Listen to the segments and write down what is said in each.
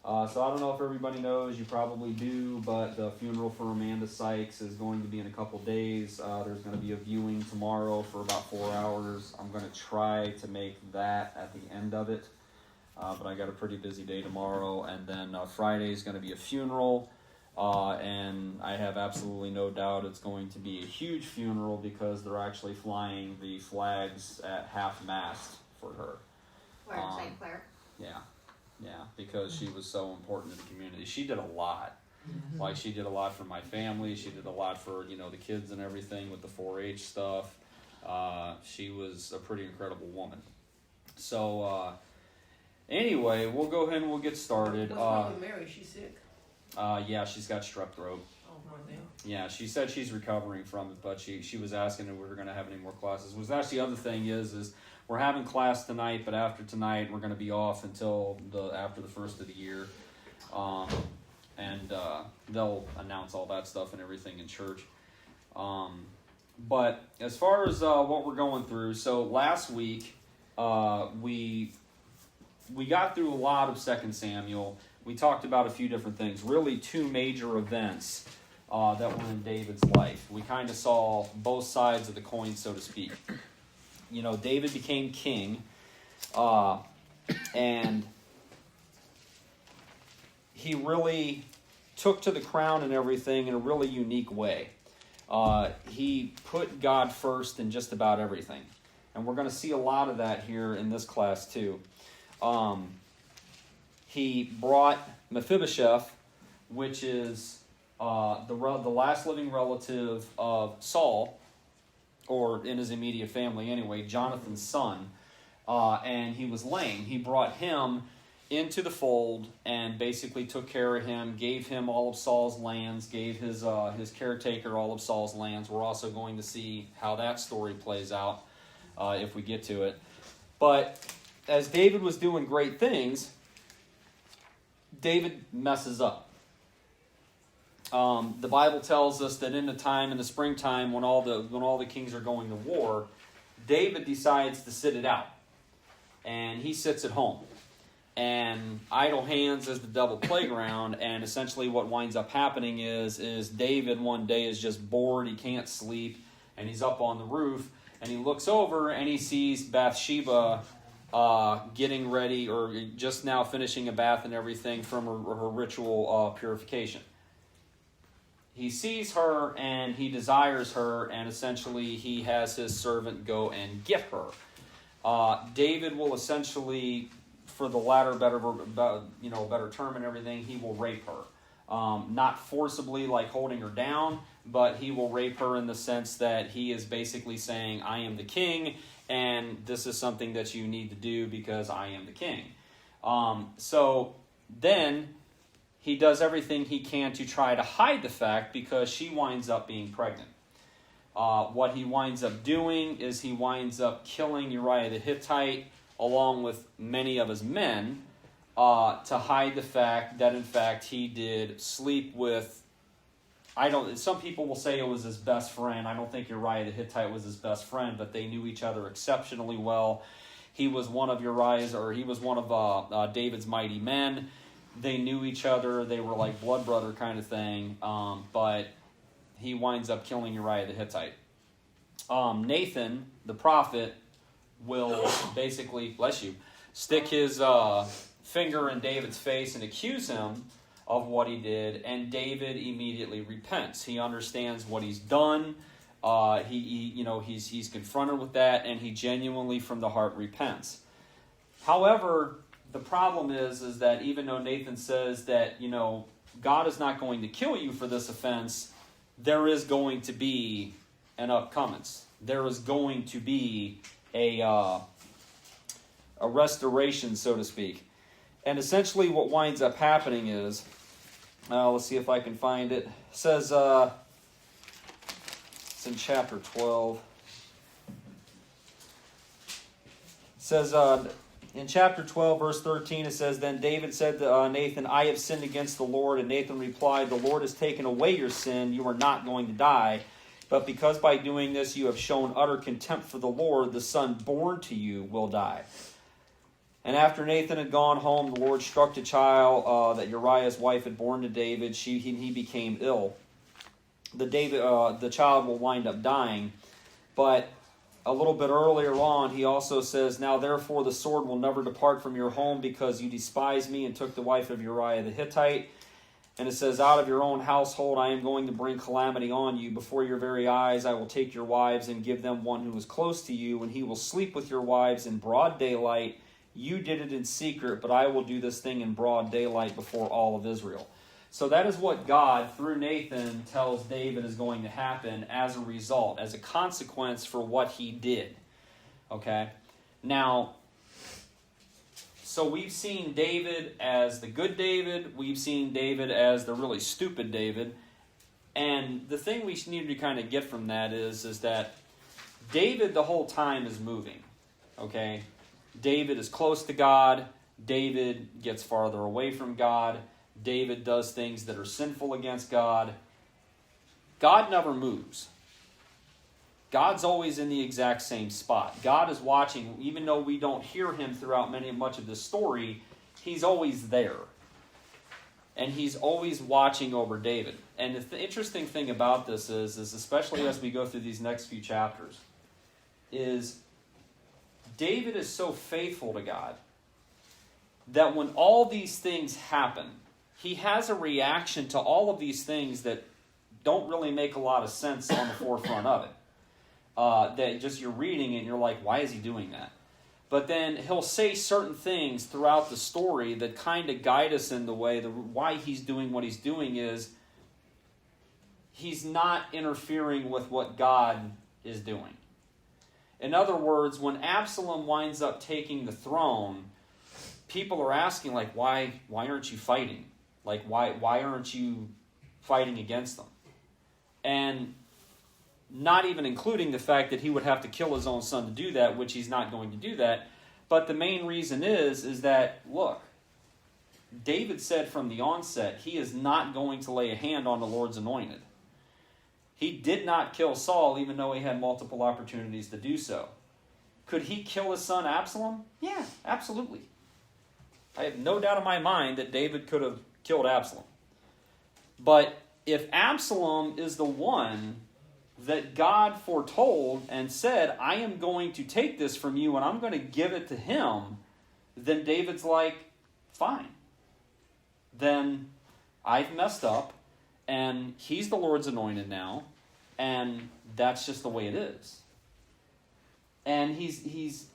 So I don't know if everybody knows, you probably do, but the funeral for Amanda Sykes is going to be in a couple days. There's going to be a viewing tomorrow for about 4 hours. I'm going to try to make that at the end of it, but I got a pretty busy day tomorrow. And then Friday is going to be a funeral, and I have absolutely no doubt it's going to be a huge funeral because they're actually flying the flags at half-mast for her. Where in St. Clair? Yeah, because she was so important to the community. She did a lot. Like, she did a lot for my family. She did a lot for, the kids and everything with the 4-H stuff. She was a pretty incredible woman. So, anyway, we'll go ahead and we'll get started. What's wrong with Mary? She's sick? Yeah, she's got strep throat. Oh, poor thing. Yeah, she said she's recovering from it, but she was asking if we were going to have any more classes. That's the other thing is we're having class tonight, but after tonight we're going to be off until after the first of the year, and they'll announce all that stuff and everything in church. But as far as what we're going through, so last week we got through a lot of 2 Samuel. We talked about a few different things, really 2 major events that were in David's life. We kind of saw both sides of the coin, so to speak. David became king, and he really took to the crown and everything in a really unique way. He put God first in just about everything, and we're going to see a lot of that here in this class too. He brought Mephibosheth, which is the last living relative of Saul, or in his immediate family anyway, Jonathan's son, and he was lame. He brought him into the fold and basically took care of him, gave him all of Saul's lands, gave his caretaker all of Saul's lands. We're also going to see how that story plays out if we get to it. But as David was doing great things, David messes up. The Bible tells us that in the springtime, when all the kings are going to war, David decides to sit it out, and he sits at home. And idle hands is the devil playground, and essentially what winds up happening is David one day is just bored, he can't sleep, and he's up on the roof, and he looks over and he sees Bathsheba getting ready, or just now finishing a bath and everything from her ritual purification. He sees her and he desires her, and essentially he has his servant go and get her. David will essentially, for the latter better term and everything, he will rape her. Not forcibly like holding her down, but he will rape her in the sense that he is basically saying, I am the king, and this is something that you need to do because I am the king. So then he does everything he can to try to hide the fact, because she winds up being pregnant. What he winds up doing is he winds up killing Uriah the Hittite along with many of his men to hide the fact that in fact he did sleep with, some people will say it was his best friend. I don't think Uriah the Hittite was his best friend, but they knew each other exceptionally well. He was one of David's mighty men. They knew each other. They were like blood brother kind of thing. But he winds up killing Uriah the Hittite. Nathan, the prophet, will basically, bless you, stick his finger in David's face and accuse him of what he did, and David immediately repents. He understands what he's done. He's confronted with that, and he genuinely from the heart repents. However, the problem is that even though Nathan says that, God is not going to kill you for this offense, there is going to be an upcomings. There is going to be a restoration, so to speak. And essentially what winds up happening is, let's see if I can find it. It says, it's in chapter 12. It says, in chapter 12, verse 13, it says, Then David said to Nathan, I have sinned against the Lord. And Nathan replied, The Lord has taken away your sin. You are not going to die. But because by doing this you have shown utter contempt for the Lord, the son born to you will die. And after Nathan had gone home, the Lord struck the child that Uriah's wife had born to David. He became ill. The child will wind up dying. But a little bit earlier on, he also says, "Now therefore the sword will never depart from your home, because you despised me and took the wife of Uriah the Hittite." And it says, "Out of your own household I am going to bring calamity on you. Before your very eyes I will take your wives and give them one who is close to you, and he will sleep with your wives in broad daylight. You did it in secret, but I will do this thing in broad daylight before all of Israel." So that is what God, through Nathan, tells David is going to happen as a result, as a consequence for what he did. Okay? Now, so we've seen David as the good David. We've seen David as the really stupid David. And the thing we need to kind of get from that is that David the whole time is moving. Okay? David is close to God. David gets farther away from God. David does things that are sinful against God. God never moves. God's always in the exact same spot. God is watching, even though we don't hear him throughout much of this story, he's always there. And he's always watching over David. And the interesting thing about this is especially as we go through these next few chapters, is David is so faithful to God that when all these things happen, he has a reaction to all of these things that don't really make a lot of sense on the forefront of it. That just you're reading and you're like, why is he doing that? But then he'll say certain things throughout the story that kind of guide us in the way, why he's doing what he's doing is he's not interfering with what God is doing. In other words, when Absalom winds up taking the throne, people are asking, like, why aren't you fighting? Like, why aren't you fighting against them? And not even including the fact that he would have to kill his own son to do that, which he's not going to do that. But the main reason is that, look, David said from the onset, he is not going to lay a hand on the Lord's anointed. He did not kill Saul, even though he had multiple opportunities to do so. Could he kill his son Absalom? Yeah, absolutely. I have no doubt in my mind that David could have killed Absalom. But if Absalom is the one that God foretold and said, I am going to take this from you and I'm going to give it to him, then David's like, fine. Then I've messed up and he's the Lord's anointed now, and that's just the way it is. And he's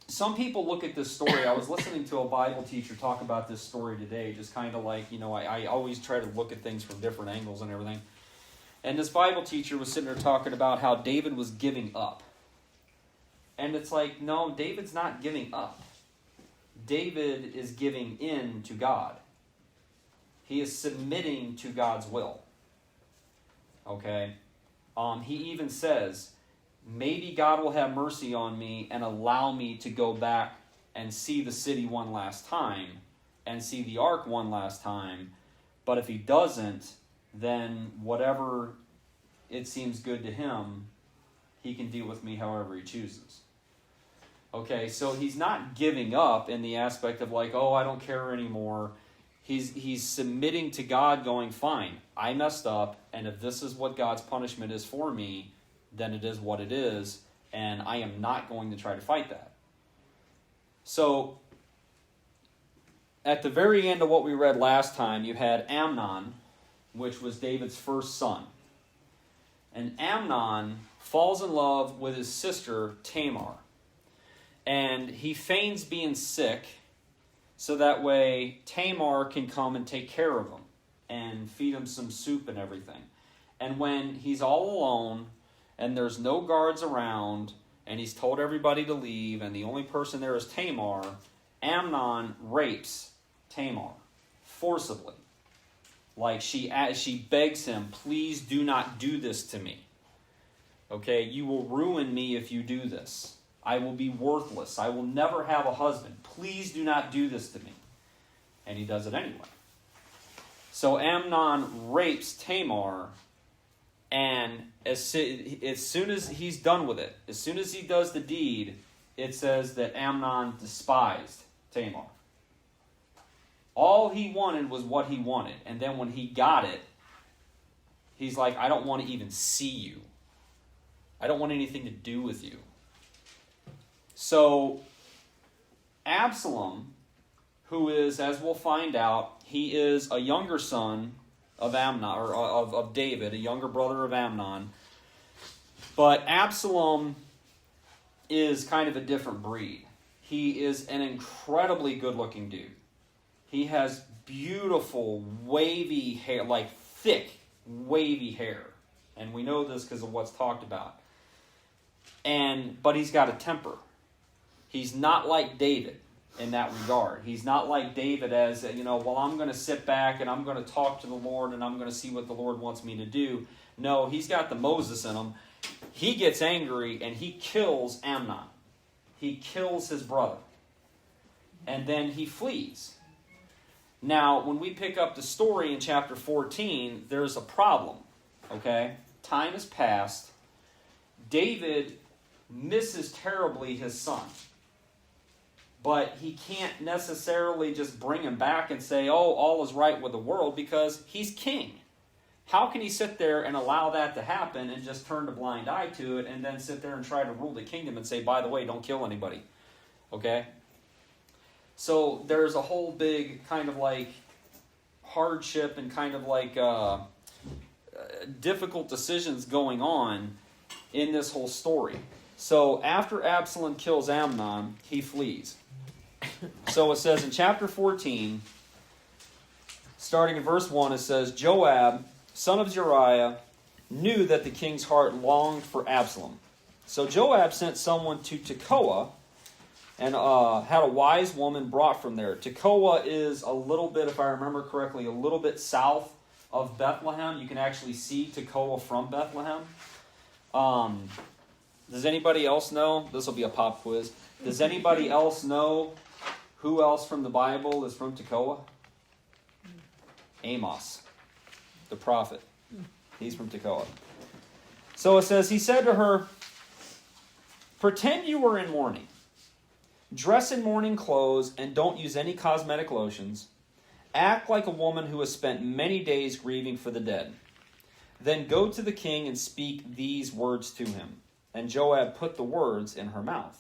some people look at this story. I was listening to a Bible teacher talk about this story today, just kind of like, I always try to look at things from different angles and everything. And this Bible teacher was sitting there talking about how David was giving up. And it's like, no, David's not giving up. David is giving in to God. He is submitting to God's will. Okay? He even says, maybe God will have mercy on me and allow me to go back and see the city one last time and see the ark one last time. But if he doesn't, then whatever it seems good to him, he can deal with me however he chooses. Okay, so he's not giving up in the aspect of like, oh, I don't care anymore. He's submitting to God, going, fine, I messed up, and if this is what God's punishment is for me, then it is what it is, and I am not going to try to fight that. So, at the very end of what we read last time, you had Amnon, which was David's first son. And Amnon falls in love with his sister Tamar. And he feigns being sick so that way Tamar can come and take care of him and feed him some soup and everything. And when he's all alone and there's no guards around and he's told everybody to leave and the only person there is Tamar, Amnon rapes Tamar forcibly. Like she begs him, please do not do this to me. Okay, you will ruin me if you do this. I will be worthless. I will never have a husband. Please do not do this to me. And he does it anyway. So Amnon rapes Tamar, and as soon as he's done with it, as soon as he does the deed, it says that Amnon despised Tamar. All he wanted was what he wanted. And then when he got it, he's like, I don't want to even see you. I don't want anything to do with you. So Absalom, who is, as we'll find out, he is a younger son of Amnon, or of David, a younger brother of Amnon. But Absalom is kind of a different breed. He is an incredibly good-looking dude. He has beautiful, wavy hair, like thick, wavy hair. And we know this because of what's talked about. But he's got a temper. He's not like David in that regard. He's not like David as, well, I'm going to sit back and I'm going to talk to the Lord and I'm going to see what the Lord wants me to do. No, he's got the Moses in him. He gets angry and he kills Amnon. He kills his brother. And then he flees. Now, when we pick up the story in chapter 14, there's a problem. Okay? Time has passed. David misses terribly his son. But he can't necessarily just bring him back and say, oh, all is right with the world, because he's king. How can he sit there and allow that to happen and just turn a blind eye to it and then sit there and try to rule the kingdom and say, by the way, don't kill anybody? Okay? So there's a whole big kind of like hardship and kind of like difficult decisions going on in this whole story. So after Absalom kills Amnon, he flees. So it says in chapter 14, starting in verse 1, it says, Joab, son of Zeruiah, knew that the king's heart longed for Absalom. So Joab sent someone to Tekoa and had a wise woman brought from there. Tekoa is a little bit, if I remember correctly, a little bit south of Bethlehem. You can actually see Tekoa from Bethlehem. Does anybody else know? This will be a pop quiz. Does anybody else know who else from the Bible is from Tekoa? Amos, the prophet. He's from Tekoa. So it says, he said to her, pretend you were in mourning. Dress in mourning clothes and don't use any cosmetic lotions. Act like a woman who has spent many days grieving for the dead. Then go to the king and speak these words to him. And Joab put the words in her mouth.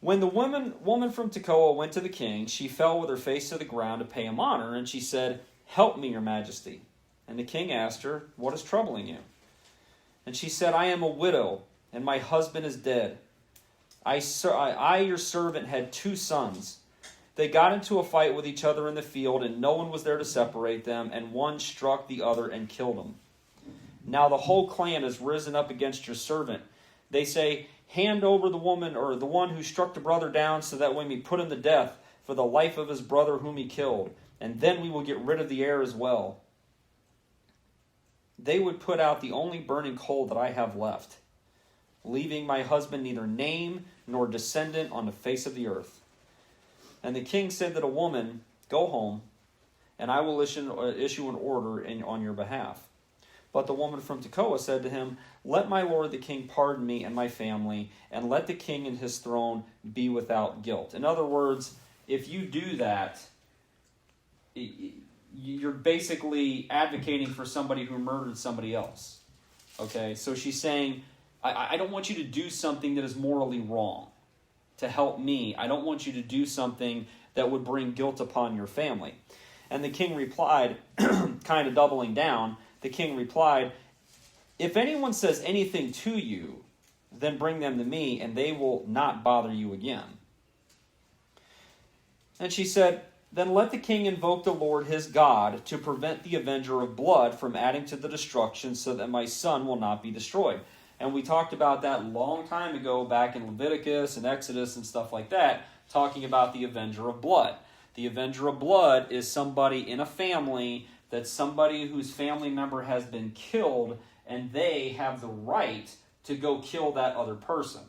When the woman from Tekoa went to the king, she fell with her face to the ground to pay him honor, and she said, help me, your majesty. And the king asked her, what is troubling you? And she said, I am a widow, and my husband is dead. I, your servant, had 2 sons. They got into a fight with each other in the field, and no one was there to separate them, and one struck the other and killed him. Now the whole clan has risen up against your servant. They say, hand over the woman or the one who struck the brother down, so that we may put him to death for the life of his brother whom he killed, and then we will get rid of the heir as well. They would put out the only burning coal that I have left, leaving my husband neither name nor descendant on the face of the earth. And the king said to the woman, go home, and I will issue an order on your behalf. But the woman from Tekoa said to him, let my lord the king pardon me and my family, and let the king and his throne be without guilt. In other words, if you do that, you're basically advocating for somebody who murdered somebody else. Okay, so she's saying, I don't want you to do something that is morally wrong to help me. I don't want you to do something that would bring guilt upon your family. And the king replied, kind of doubling down, the king replied, if anyone says anything to you, then bring them to me, and they will not bother you again. And she said, then let the king invoke the Lord his God to prevent the avenger of blood from adding to the destruction, so that my son will not be destroyed. And we talked about that a long time ago back in Leviticus and Exodus and stuff like that, talking about the avenger of blood. The avenger of blood is somebody in a family that's somebody whose family member has been killed, and they have the right to go kill that other person.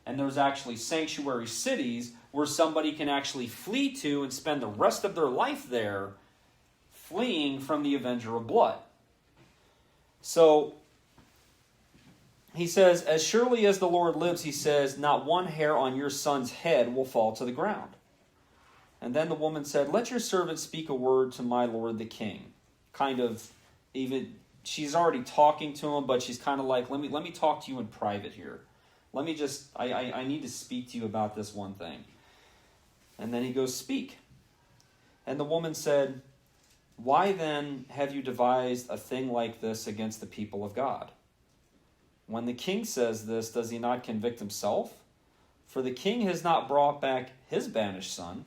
And there's actually sanctuary cities where somebody can actually flee to and spend the rest of their life there, fleeing from the avenger of blood. So he says, as surely as the Lord lives, he says, not one hair on your son's head will fall to the ground. And then the woman said, let your servant speak a word to my lord the king. Kind of, even, she's already talking to him, but she's kind of like, let me talk to you in private here. Let me just, I need to speak to you about this one thing. And then he goes, speak. And the woman said, why then have you devised a thing like this against the people of God? When the king says this, does he not convict himself? For the king has not brought back his banished son.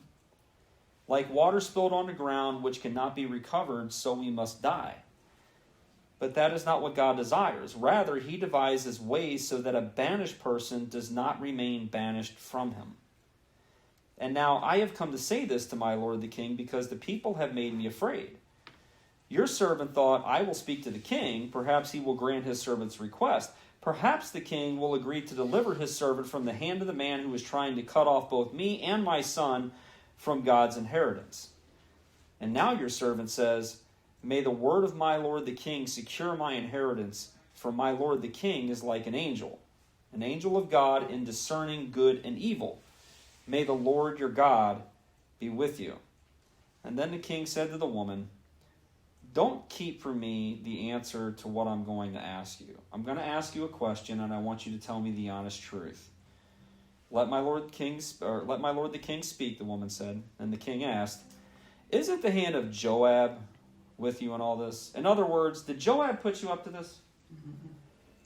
Like water spilled on the ground, which cannot be recovered, so we must die. But that is not what God desires. Rather, he devises ways so that a banished person does not remain banished from him. And now I have come to say this to my lord the king, because the people have made me afraid. Your servant thought, I will speak to the king. Perhaps he will grant his servant's request. Perhaps the king will agree to deliver his servant from the hand of the man who is trying to cut off both me and my son from God's inheritance. And now your servant says, may the word of my lord the king secure my inheritance, for my lord the king is like an angel of God in discerning good and evil. May the Lord your God be with you. And then the king said to the woman, don't keep from me the answer to what I'm going to ask you. I'm going to ask you a question, and I want you to tell me the honest truth. Let my lord the king speak, the woman said. And the king asked, isn't the hand of Joab with you in all this? In other words, did Joab put you up to this?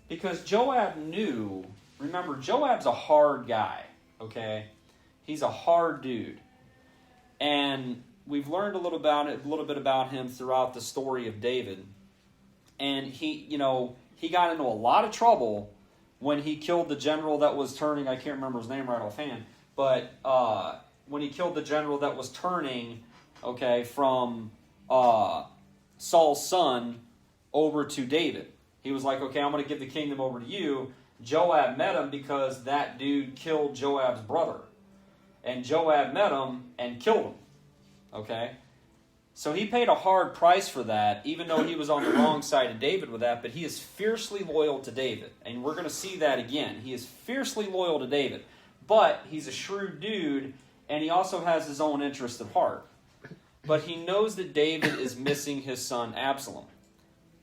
Because Joab knew, remember, Joab's a hard guy, okay? He's a hard dude. And we've learned a little bit about him throughout the story of David. And he got into a lot of trouble when he killed the general that was turning, I can't remember his name right offhand, but when he killed the general that was turning, okay, from Saul's son over to David. He was like, okay, I'm going to give the kingdom over to you. Joab met him because that dude killed Joab's brother. And Joab met him and killed him. Okay? So he paid a hard price for that, even though he was on the wrong side of David with that, but he is fiercely loyal to David. And we're going to see that again. He is fiercely loyal to David. But he's a shrewd dude, and he also has his own interest at heart. But he knows that David is missing his son Absalom.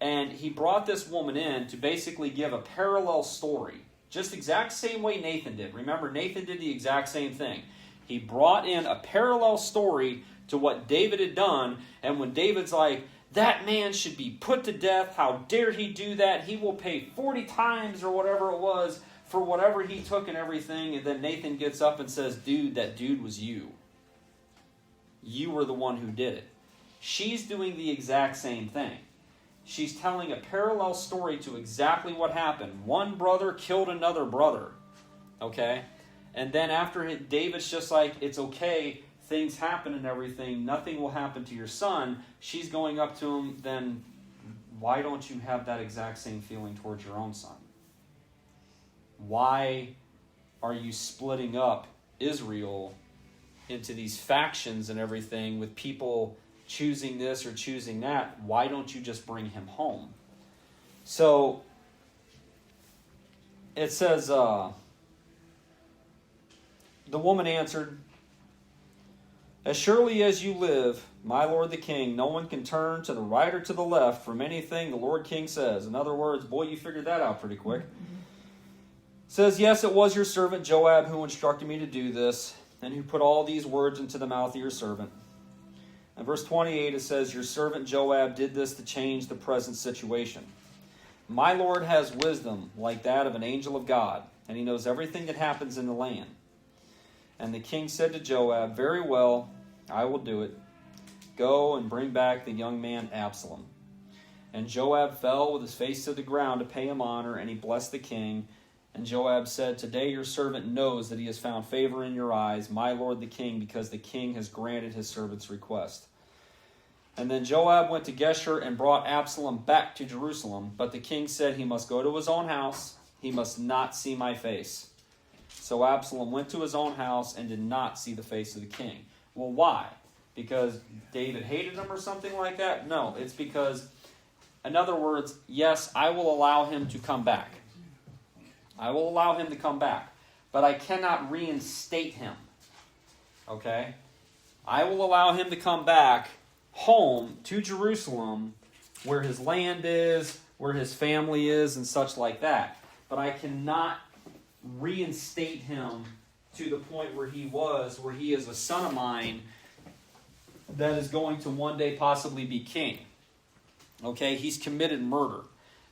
And he brought this woman in to basically give a parallel story. Just exact same way Nathan did. Remember, Nathan did the exact same thing. He brought in a parallel story to what David had done. And when David's like, that man should be put to death. How dare he do that? He will pay 40 times or whatever it was for whatever he took and everything. And then Nathan gets up and says, dude, that dude was you. You were the one who did it. She's doing the exact same thing. She's telling a parallel story to exactly what happened. One brother killed another brother. Okay? And then after David's just like, it's okay, things happen and everything, nothing will happen to your son. She's going up to him, then why don't you have that exact same feeling towards your own son? Why are you splitting up Israel into these factions and everything with people choosing this or choosing that? Why don't you just bring him home? So it says, the woman answered, as surely as you live, my lord the king, no one can turn to the right or to the left from anything the Lord King says. In other words, boy, you figured that out pretty quick. Says, yes, it was your servant Joab who instructed me to do this, and who put all these words into the mouth of your servant. In verse 28, it says, your servant Joab did this to change the present situation. My Lord has wisdom like that of an angel of God, and he knows everything that happens in the land. And the king said to Joab, very well, I will do it. Go and bring back the young man Absalom. And Joab fell with his face to the ground to pay him honor, and he blessed the king. And Joab said, today your servant knows that he has found favor in your eyes, my lord the king, because the king has granted his servant's request. And then Joab went to Geshur and brought Absalom back to Jerusalem. But the king said he must go to his own house. He must not see my face. So Absalom went to his own house and did not see the face of the king. Well, why? Because David hated him or something like that? No, it's because, in other words, yes, I will allow him to come back. I will allow him to come back. But I cannot reinstate him. Okay? I will allow him to come back home to Jerusalem, where his land is, where his family is, and such like that. But I cannot reinstate him to the point where he was, where he is a son of mine that is going to one day possibly be king. Okay? He's committed murder.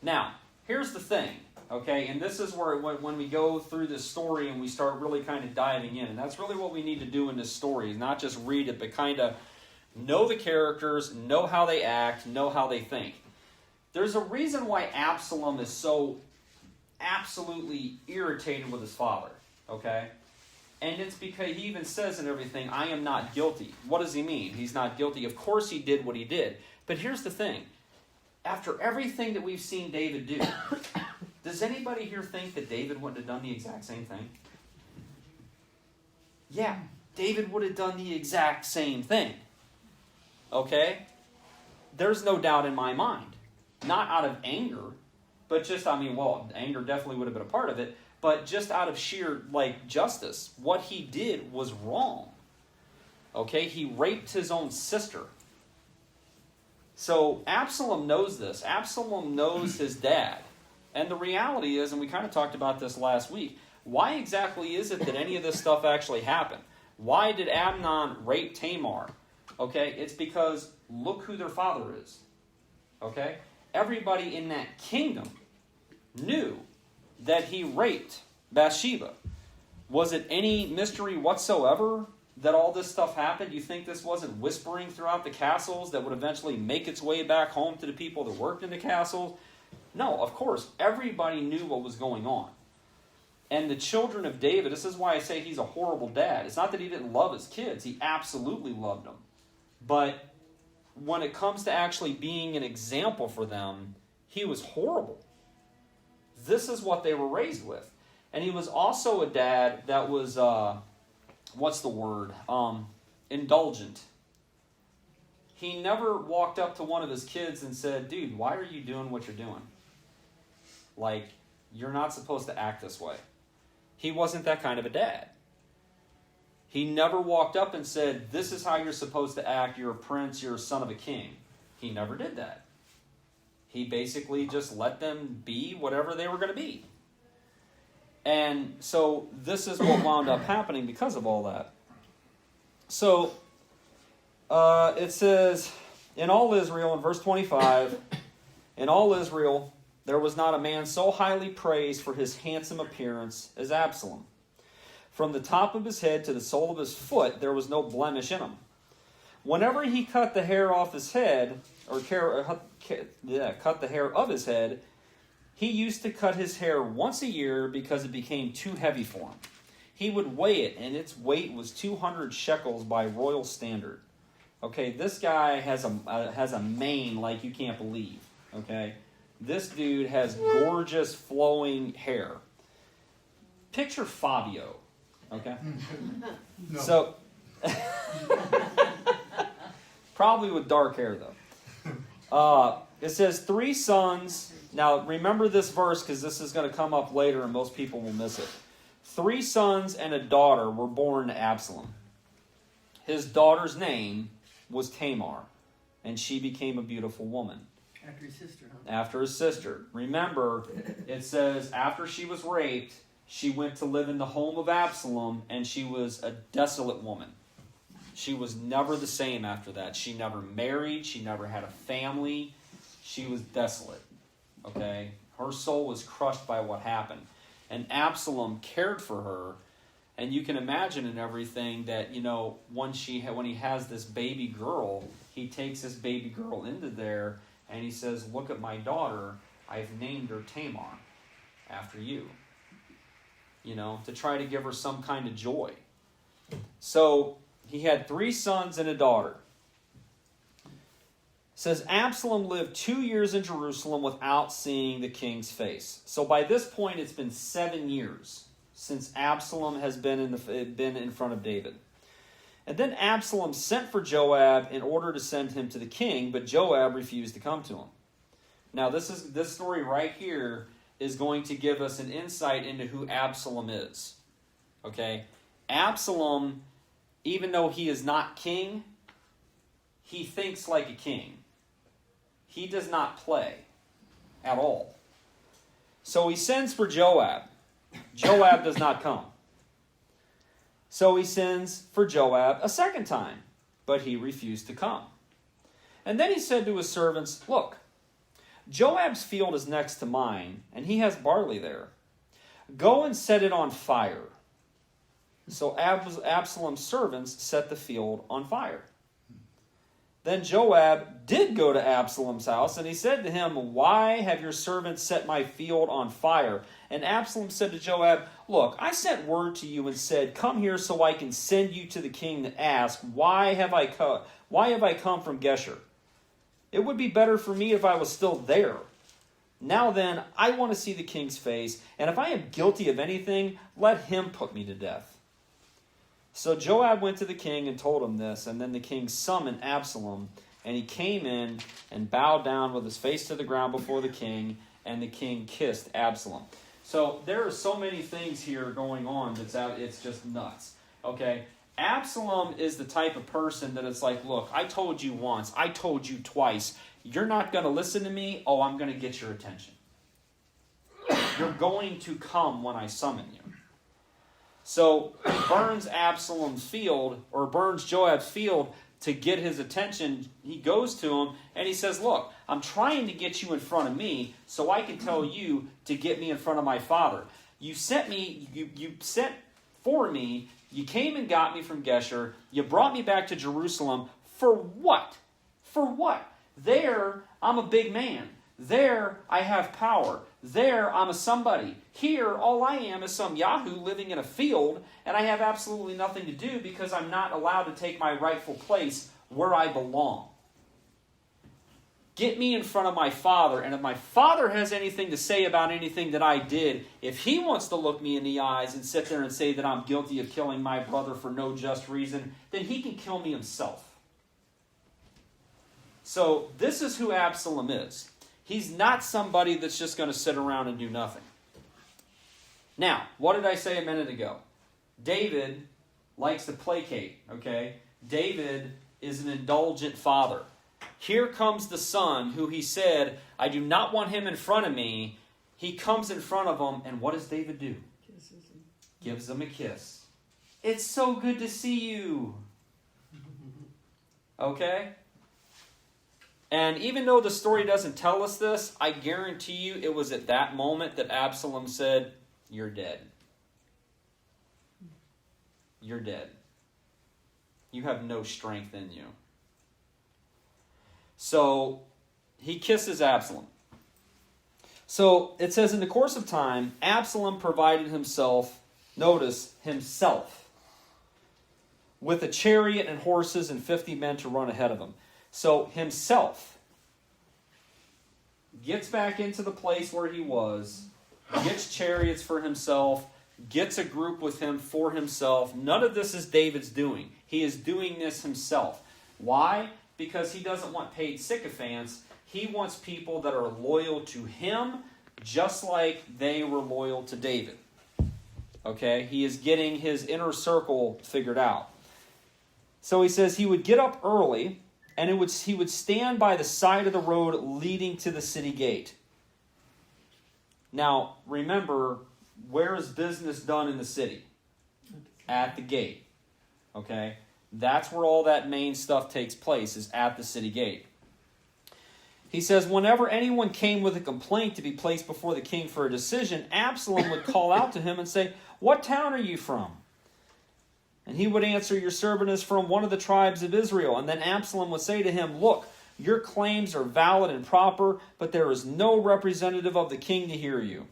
Now, here's the thing. Okay? And this is where when we go through this story and we start really kind of diving in. And that's really what we need to do in this story, is not just read it, but kind of know the characters, know how they act, know how they think. There's a reason why Absalom is so absolutely irritated with his father, okay? And it's because he even says in everything, I am not guilty. What does he mean? He's not guilty. Of course he did what he did. But here's the thing. After everything that we've seen David do, does anybody here think that David wouldn't have done the exact same thing? Yeah, David would have done the exact same thing. Okay? There's no doubt in my mind. Not out of anger, but just, anger definitely would have been a part of it, but just out of sheer, justice. What he did was wrong. Okay? He raped his own sister. So Absalom knows this. Absalom knows his dad. And the reality is, and we kind of talked about this last week, why exactly is it that any of this stuff actually happened? Why did Amnon rape Tamar? Okay, it's because look who their father is. Okay? Everybody in that kingdom knew that he raped Bathsheba. Was it any mystery whatsoever that all this stuff happened? You think this wasn't whispering throughout the castles that would eventually make its way back home to the people that worked in the castles? No, of course, everybody knew what was going on. And the children of David, this is why I say he's a horrible dad. It's not that he didn't love his kids. He absolutely loved them. But when it comes to actually being an example for them, he was horrible. This is what they were raised with. And he was also a dad that was, indulgent. He never walked up to one of his kids and said, dude, why are you doing what you're doing? You're not supposed to act this way. He wasn't that kind of a dad. He never walked up and said, this is how you're supposed to act. You're a prince. You're a son of a king. He never did that. He basically just let them be whatever they were going to be. And so this is what wound up happening because of all that. So it says, in all Israel, in verse 25, in all Israel, there was not a man so highly praised for his handsome appearance as Absalom. From the top of his head to the sole of his foot, there was no blemish in him. Whenever he cut the hair off his head, cut the hair of his head, he used to cut his hair once a year because it became too heavy for him. He would weigh it, and its weight was 200 shekels by royal standard. Okay, this guy has a mane like you can't believe. Okay, this dude has gorgeous flowing hair. Picture Fabio. Okay, no. So probably with dark hair though. It says 3 sons. Now remember this verse because this is going to come up later, and most people will miss it. 3 sons and a daughter were born to Absalom. His daughter's name was Tamar, and she became a beautiful woman. After his sister, huh? After his sister. Remember, it says after she was raped, she went to live in the home of Absalom, and she was a desolate woman. She was never the same after that. She never married. She never had a family. She was desolate. Okay? Her soul was crushed by what happened. And Absalom cared for her. And you can imagine in everything that, when he has this baby girl, he takes this baby girl into there and he says, look at my daughter. I've named her Tamar after you. To try to give her some kind of joy. So he had 3 sons and a daughter. It says Absalom lived 2 years in Jerusalem without seeing the king's face. So by this point, it's been 7 years since Absalom has been in front of David. And then Absalom sent for Joab in order to send him to the king, but Joab refused to come to him. Now this story right here is going to give us an insight into who Absalom is. Okay? Absalom, even though he is not king, he thinks like a king. He does not play at all. So he sends for Joab. Joab does not come. So he sends for Joab a second time, but he refused to come. And then he said to his servants, "Look, Joab's field is next to mine, and he has barley there. Go and set it on fire." So Absalom's servants set the field on fire. Then Joab did go to Absalom's house, and he said to him, "Why have your servants set my field on fire?" And Absalom said to Joab, "Look, I sent word to you and said, 'Come here so I can send you to the king to ask, why have I come from Geshur? It would be better for me if I was still there. Now then, I want to see the king's face, and if I am guilty of anything, let him put me to death.'" So Joab went to the king and told him this, and then the king summoned Absalom, and he came in and bowed down with his face to the ground before the king, and the king kissed Absalom. So there are so many things here going on it's just nuts. Okay? Absalom is the type of person that it's like, look, I told you once, I told you twice, you're not going to listen to me, oh, I'm going to get your attention. You're going to come when I summon you. So he burns Joab's field to get his attention. He goes to him and he says, "Look, I'm trying to get you in front of me so I can tell you to get me in front of my father. You sent for me, you came and got me from Geshur, you brought me back to Jerusalem, for what? For what? There, I'm a big man. There, I have power. There, I'm a somebody. Here, all I am is some Yahoo living in a field, and I have absolutely nothing to do because I'm not allowed to take my rightful place where I belong. Get me in front of my father, and if my father has anything to say about anything that I did, if he wants to look me in the eyes and sit there and say that I'm guilty of killing my brother for no just reason, then he can kill me himself." So this is who Absalom is. He's not somebody that's just going to sit around and do nothing. Now, what did I say a minute ago? David likes to placate, okay? David is an indulgent father. Here comes the son who he said, I do not want him in front of me. He comes in front of him, and what does David do? Kisses him. Gives him a kiss. It's so good to see you. Okay? And even though the story doesn't tell us this, I guarantee you it was at that moment that Absalom said, "You're dead. You're dead. You have no strength in you." So he kisses Absalom. So it says, in the course of time, Absalom provided himself, with a chariot and horses and 50 men to run ahead of him. So himself gets back into the place where he was, gets chariots for himself, gets a group with him for himself. None of this is David's doing. He is doing this himself. Why? Because he doesn't want paid sycophants. He wants people that are loyal to him, just like they were loyal to David. Okay? He is getting his inner circle figured out. So he says he would get up early, and he would stand by the side of the road leading to the city gate. Now, remember, where is business done in the city? At the gate. Okay? That's where all that main stuff takes place, is at the city gate. He says, whenever anyone came with a complaint to be placed before the king for a decision, Absalom would call out to him and say, "What town are you from?" And he would answer, "Your servant is from one of the tribes of Israel." And then Absalom would say to him, "Look, your claims are valid and proper, but there is no representative of the king to hear you."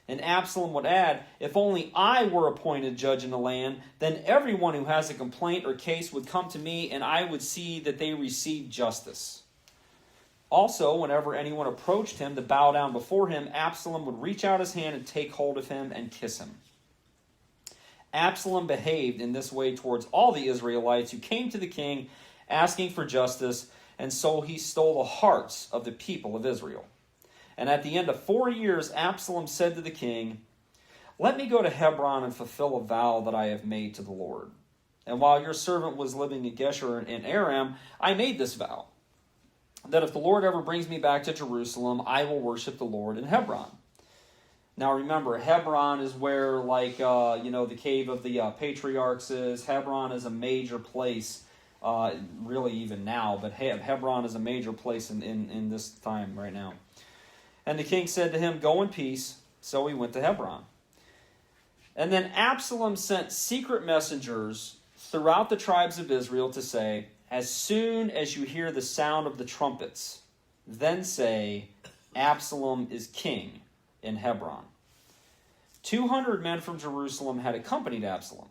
And Absalom would add, "If only I were appointed judge in the land, then everyone who has a complaint or case would come to me, and I would see that they receive justice." Also, whenever anyone approached him to bow down before him, Absalom would reach out his hand and take hold of him and kiss him. Absalom behaved in this way towards all the Israelites who came to the king asking for justice, and so he stole the hearts of the people of Israel. And at the end of 4 years, Absalom said to the king, "Let me go to Hebron and fulfill a vow that I have made to the Lord. And while your servant was living in Geshur in Aram, I made this vow, that if the Lord ever brings me back to Jerusalem, I will worship the Lord in Hebron." Now remember, Hebron is where, the cave of the patriarchs is. Hebron is a major place, really even now, but Hebron is a major place in this time right now. And the king said to him, "Go in peace." So he went to Hebron. And then Absalom sent secret messengers throughout the tribes of Israel to say, "As soon as you hear the sound of the trumpets, then say, 'Absalom is king in Hebron.'" 200 men from Jerusalem had accompanied Absalom.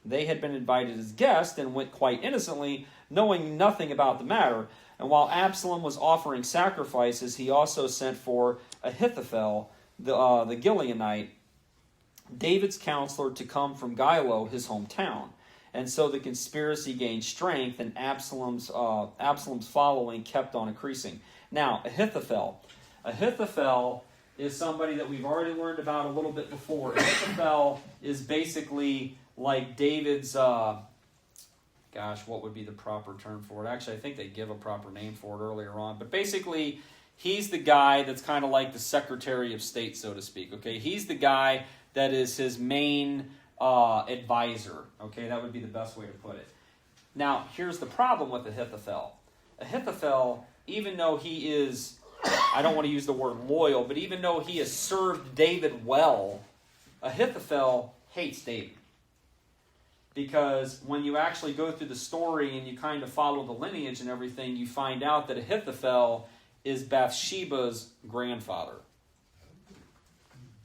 They had been invited as guests and went quite innocently, knowing nothing about the matter. And while Absalom was offering sacrifices, he also sent for Ahithophel, the Gileonite, David's counselor, to come from Gilo, his hometown. And so the conspiracy gained strength, and Absalom's following kept on increasing. Now, Ahithophel is somebody that we've already learned about a little bit before. Ahithophel is basically like David's, what would be the proper term for it? Actually, I think they give a proper name for it earlier on. But basically, he's the guy that's kind of like the Secretary of State, so to speak. Okay, he's the guy that is his main advisor. Okay, that would be the best way to put it. Now, here's the problem with Ahithophel. Ahithophel, even though he is, I don't want to use the word loyal, but even though he has served David well, Ahithophel hates David. Because when you actually go through the story and you kind of follow the lineage and everything, you find out that Ahithophel is Bathsheba's grandfather.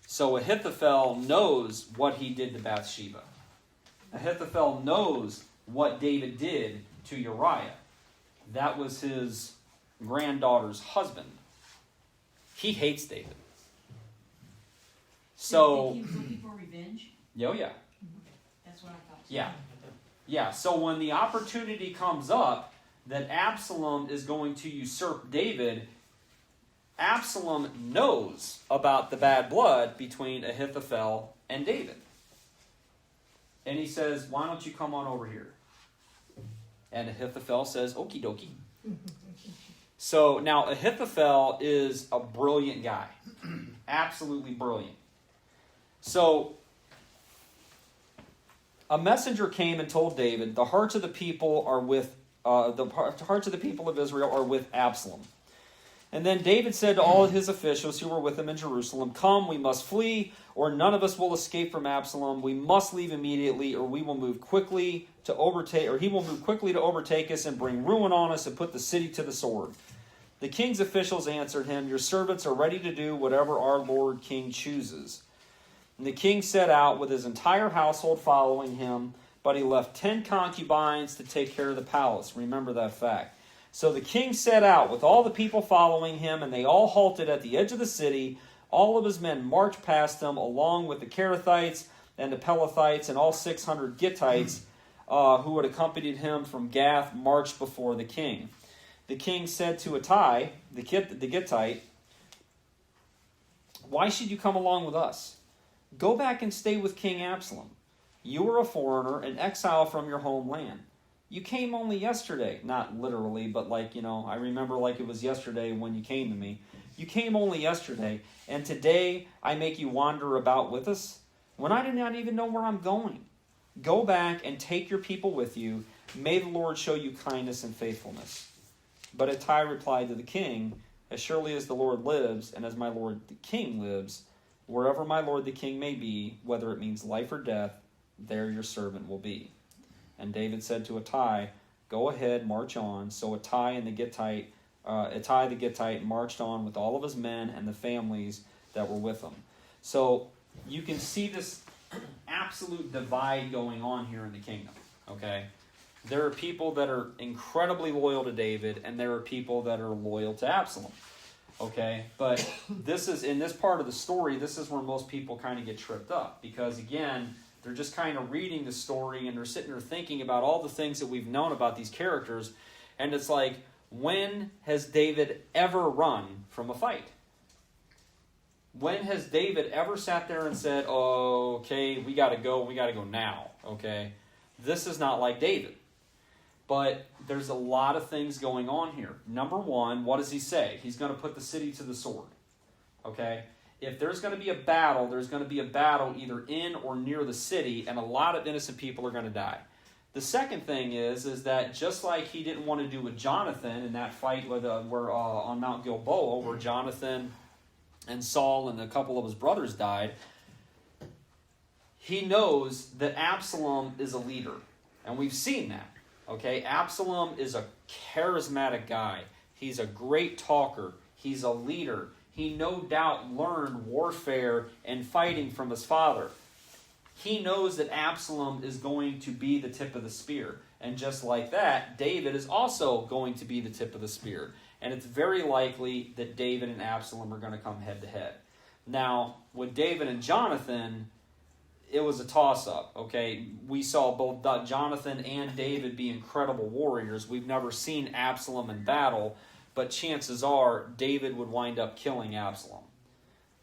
So Ahithophel knows what he did to Bathsheba. Ahithophel knows what David did to Uriah. That was his granddaughter's husband. He hates David. So, he was looking for revenge? Oh yeah. That's what I thought. Yeah. So when the opportunity comes up that Absalom is going to usurp David, Absalom knows about the bad blood between Ahithophel and David. And he says, "Why don't you come on over here?" And Ahithophel says, "Okie dokie." So now Ahithophel is a brilliant guy. Absolutely brilliant. So a messenger came and told David, "The hearts of the people are with the hearts of the people of Israel are with Absalom." And then David said to all of his officials who were with him in Jerusalem, "Come, we must flee, or none of us will escape from Absalom. We must leave immediately, or we will move quickly to overtake, or he will move quickly to overtake us and bring ruin on us and put the city to the sword." The king's officials answered him, "Your servants are ready to do whatever our lord king chooses." And the king set out with his entire household following him, but he left 10 concubines to take care of the palace. Remember that fact. So the king set out with all the people following him, and they all halted at the edge of the city. All of his men marched past him, along with the Kerethites and the Pelethites, and all 600 Gittites who had accompanied him from Gath marched before the king. The king said to Ittai, the Gittite, "Why should you come along with us? Go back and stay with King Absalom. You are a foreigner, an exile from your homeland. You came only yesterday." Not literally, but I remember like it was yesterday when you came to me. "You came only yesterday, and today I make you wander about with us, when I do not even know where I'm going. Go back and take your people with you. May the Lord show you kindness and faithfulness." But Ittai replied to the king, "As surely as the Lord lives, and as my lord the king lives, wherever my lord the king may be, whether it means life or death, there your servant will be." And David said to Ittai, "Go ahead, march on." So Ittai the Gittite marched on with all of his men and the families that were with him. So you can see this absolute divide going on here in the kingdom. Okay, there are people that are incredibly loyal to David, and there are people that are loyal to Absalom. Okay, but this is in this part of the story. This is where most people kind of get tripped up, because again, they're just kind of reading the story and they're sitting there thinking about all the things that we've known about these characters. And it's like, when has David ever run from a fight? When has David ever sat there and said, oh, okay, we got to go now, okay? This is not like David. But there's a lot of things going on here. Number one, what does he say? He's going to put the city to the sword, okay? If there's going to be a battle, there's going to be a battle either in or near the city, and a lot of innocent people are going to die. The second thing is that just like he didn't want to do with Jonathan in that fight on Mount Gilboa, where Jonathan and Saul and a couple of his brothers died, he knows that Absalom is a leader. And we've seen that. Okay, Absalom is a charismatic guy. He's a great talker. He's a leader. He no doubt learned warfare and fighting from his father. He knows that Absalom is going to be the tip of the spear. And just like that, David is also going to be the tip of the spear. And it's very likely that David and Absalom are going to come head to head. Now, with David and Jonathan, it was a toss-up, okay? We saw both Jonathan and David be incredible warriors. We've never seen Absalom in battle, but chances are David would wind up killing Absalom.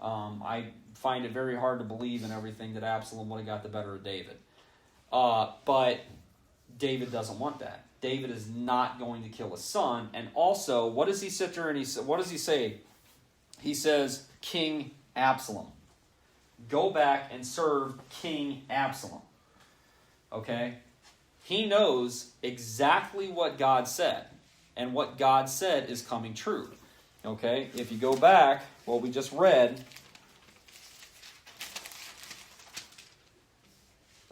I find it very hard to believe in everything that Absalom would have got the better of David. But David doesn't want that. David is not going to kill his son. And also, what does he sit there and what does he say? He says, King Absalom. Go back and serve King Absalom. Okay? He knows exactly what God said. And what God said is coming true. Okay? If you go back, what we just read,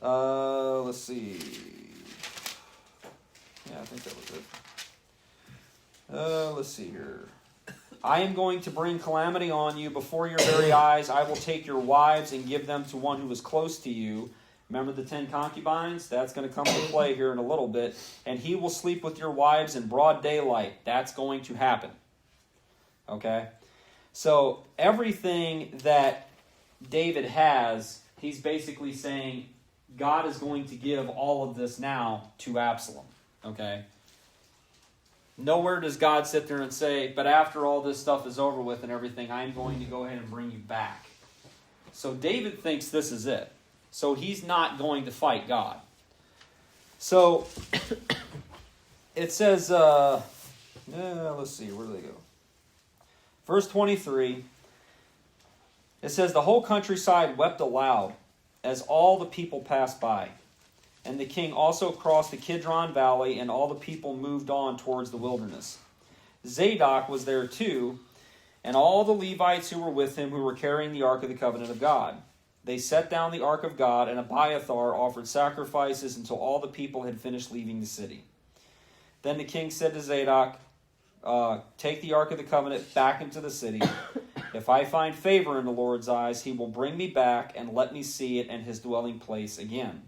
let's see. Yeah, I think that was it. Let's see here. I am going to bring calamity on you before your very eyes. I will take your wives and give them to one who is close to you. Remember the 10 concubines? That's going to come into play here in a little bit. And he will sleep with your wives in broad daylight. That's going to happen. Okay? So everything that David has, he's basically saying, God is going to give all of this now to Absalom. Okay? Nowhere does God sit there and say, but after all this stuff is over with and everything, I'm going to go ahead and bring you back. So David thinks this is it. So he's not going to fight God. So it says, let's see, where do they go? Verse 23, it says, the whole countryside wept aloud as all the people passed by. And the king also crossed the Kidron Valley, and all the people moved on towards the wilderness. Zadok was there too, and all the Levites who were with him, who were carrying the Ark of the Covenant of God. They set down the Ark of God, and Abiathar offered sacrifices until all the people had finished leaving the city. Then the king said to Zadok, take the Ark of the Covenant back into the city. If I find favor in the Lord's eyes, he will bring me back and let me see it and his dwelling place again.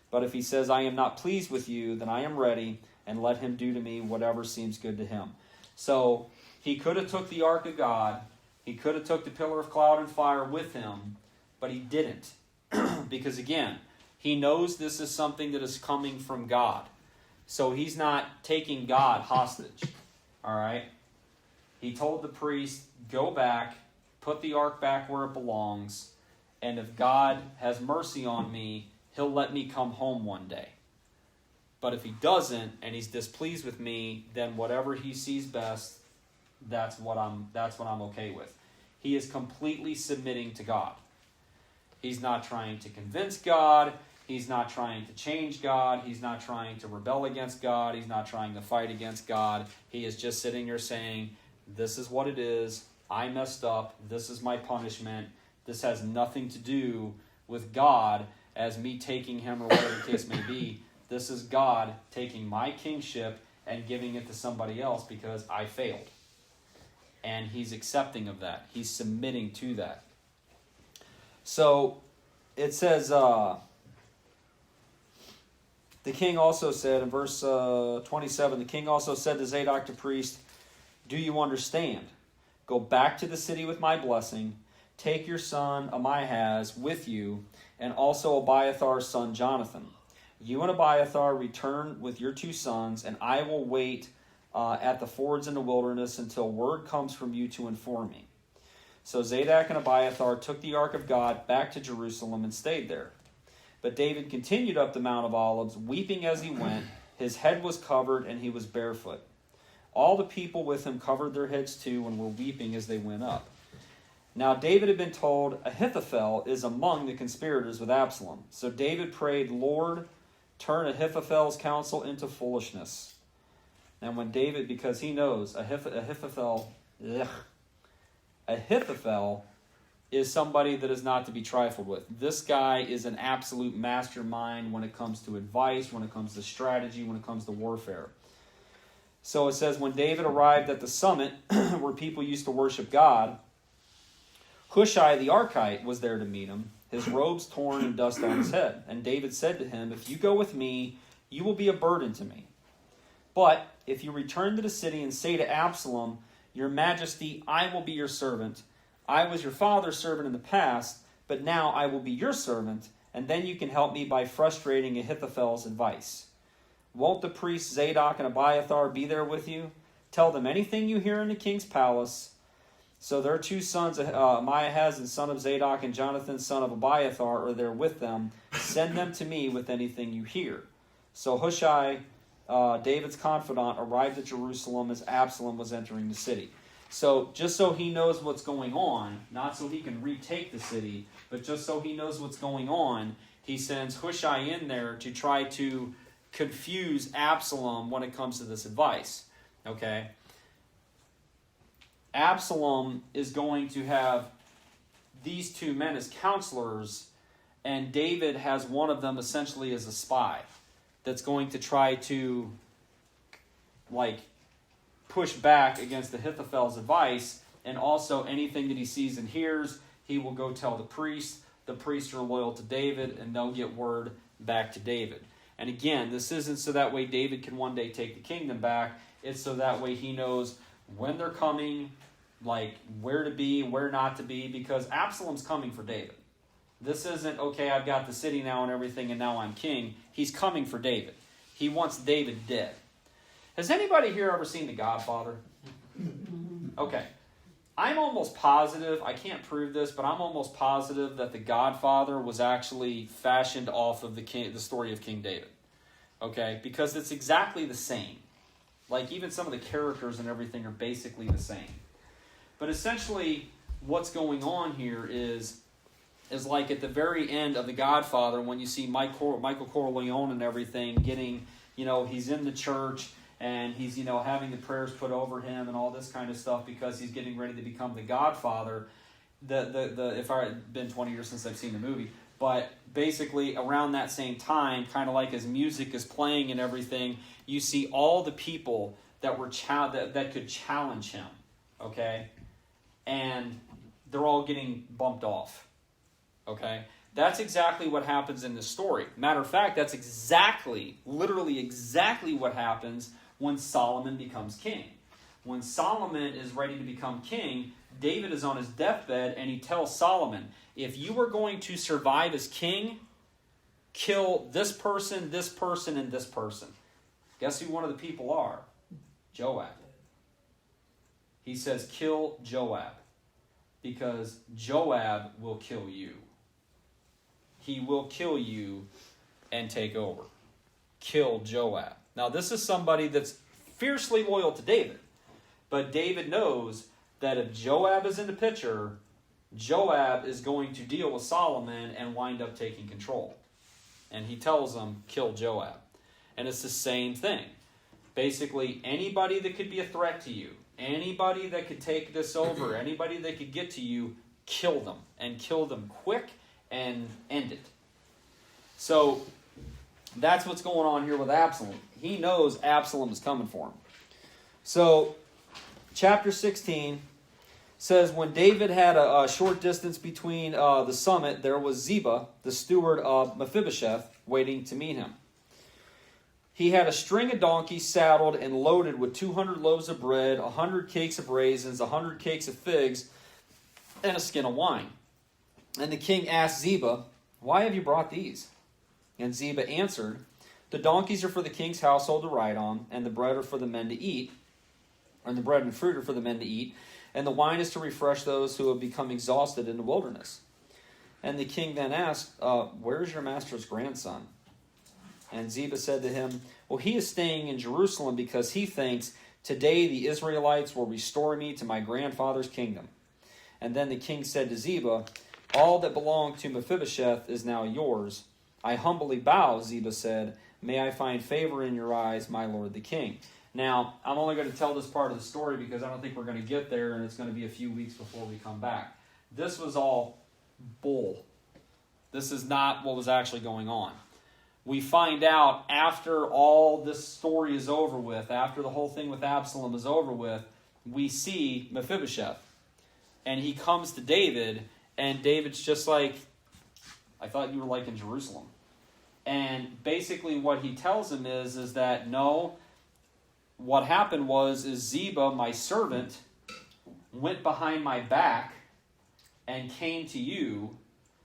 But if he says, I am not pleased with you, then I am ready, and let him do to me whatever seems good to him. So he could have took the Ark of God. He could have took the pillar of cloud and fire with him, but he didn't. Because again, he knows this is something that is coming from God. So he's not taking God hostage. All right? He told the priest, go back, put the ark back where it belongs, and if God has mercy on me, he'll let me come home one day. But if he doesn't, and he's displeased with me, then whatever he sees best, that's what I'm okay with. He is completely submitting to God. He's not trying to convince God. He's not trying to change God. He's not trying to rebel against God. He's not trying to fight against God. He is just sitting there saying, this is what it is. I messed up. This is my punishment. This has nothing to do with God as me taking him or whatever the case may be. This is God taking my kingship and giving it to somebody else because I failed. And he's accepting of that. He's submitting to that. So it says, the king also said in verse 27, the king also said to Zadok the priest, do you understand? Go back to the city with my blessing. Take your son Amihaz with you, and also Abiathar's son Jonathan. You and Abiathar return with your 2 sons, and I will wait at the fords in the wilderness until word comes from you to inform me. So Zadok and Abiathar took the ark of God back to Jerusalem and stayed there. But David continued up the Mount of Olives, weeping as he went. His head was covered, and he was barefoot. All the people with him covered their heads too and were weeping as they went up. Now David had been told, Ahithophel is among the conspirators with Absalom. So David prayed, Lord, turn Ahithophel's counsel into foolishness. And when David, because he knows Ahithophel is somebody that is not to be trifled with. This guy is an absolute mastermind when it comes to advice, when it comes to strategy, when it comes to warfare. So it says, when David arrived at the summit where people used to worship God, Hushai the Archite was there to meet him, his robes torn and dust on his head. And David said to him, if you go with me, you will be a burden to me. But if you return to the city and say to Absalom, your majesty, I will be your servant. I was your father's servant in the past, but now I will be your servant, and then you can help me by frustrating Ahithophel's advice. Won't the priests Zadok and Abiathar be there with you? Tell them anything you hear in the king's palace. So their two sons, Ahiahaz, son of Zadok, and Jonathan, son of Abiathar, are there with them. Send them to me with anything you hear. So Hushai, David's confidant, arrived at Jerusalem as Absalom was entering the city. So just so he knows what's going on, not so he can retake the city, but just so he knows what's going on, he sends Hushai in there to try to confuse Absalom when it comes to this advice. Okay? Absalom is going to have these two men as counselors, and David has one of them essentially as a spy that's going to try to push back against Ahithophel's advice, and also anything that he sees and hears, he will go tell the priest. The priests are loyal to David, and they'll get word back to David. And again, this isn't so that way David can one day take the kingdom back. It's so that way he knows when they're coming, where to be, where not to be, because Absalom's coming for David. This isn't, okay, I've got the city now and everything, and now I'm king. He's coming for David. He wants David dead. Has anybody here ever seen The Godfather? Okay. I'm almost positive, I can't prove this, but I'm almost positive that The Godfather was actually fashioned off of the story of King David. Okay? Because it's exactly the same. Even some of the characters and everything are basically the same. But essentially, what's going on here is at the very end of The Godfather, when you see Michael Corleone and everything getting, he's in the church, and he's, having the prayers put over him and all this kind of stuff because he's getting ready to become the Godfather. If I've been 20 years since I've seen the movie, but basically around that same time, kind of as music is playing and everything, you see all the people that were that could challenge him, okay, and they're all getting bumped off, okay. That's exactly what happens in this story. Matter of fact, that's literally exactly what happens when Solomon becomes king. When Solomon is ready to become king, David is on his deathbed, and he tells Solomon, if you are going to survive as king, kill this person, and this person. Guess who one of the people are? Joab. He says, kill Joab, because Joab will kill you. He will kill you and take over. Kill Joab. Now, this is somebody that's fiercely loyal to David. But David knows that if Joab is in the picture, Joab is going to deal with Solomon and wind up taking control. And he tells him, kill Joab. And it's the same thing. Basically, anybody that could be a threat to you, anybody that could take this over, anybody that could get to you, kill them. And kill them quick and end it. So that's what's going on here with Absalom. He knows Absalom is coming for him. So chapter 16 says, when David had a short distance between the summit, there was Ziba, the steward of Mephibosheth, waiting to meet him. He had a string of donkeys saddled and loaded with 200 loaves of bread, 100 cakes of raisins, 100 cakes of figs, and a skin of wine. And the king asked Ziba, why have you brought these? And Ziba answered, the donkeys are for the king's household to ride on, and the bread are for the men to eat. and the bread and fruit are for the men to eat, and the wine is to refresh those who have become exhausted in the wilderness. And the king then asked, where is your master's grandson? And Ziba said to him, well, he is staying in Jerusalem because he thinks, today the Israelites will restore me to my grandfather's kingdom. And then the king said to Ziba, all that belonged to Mephibosheth is now yours. I humbly bow, Ziba said. May I find favor in your eyes, my lord the king. Now, I'm only going to tell this part of the story because I don't think we're going to get there, and it's going to be a few weeks before we come back. This was all bull. This is not what was actually going on. We find out after all this story is over with, after the whole thing with Absalom is over with, we see Mephibosheth. And he comes to David, and David's just like, I thought you were like in Jerusalem. And basically what he tells him is that no, what happened is Ziba, my servant, went behind my back and came to you.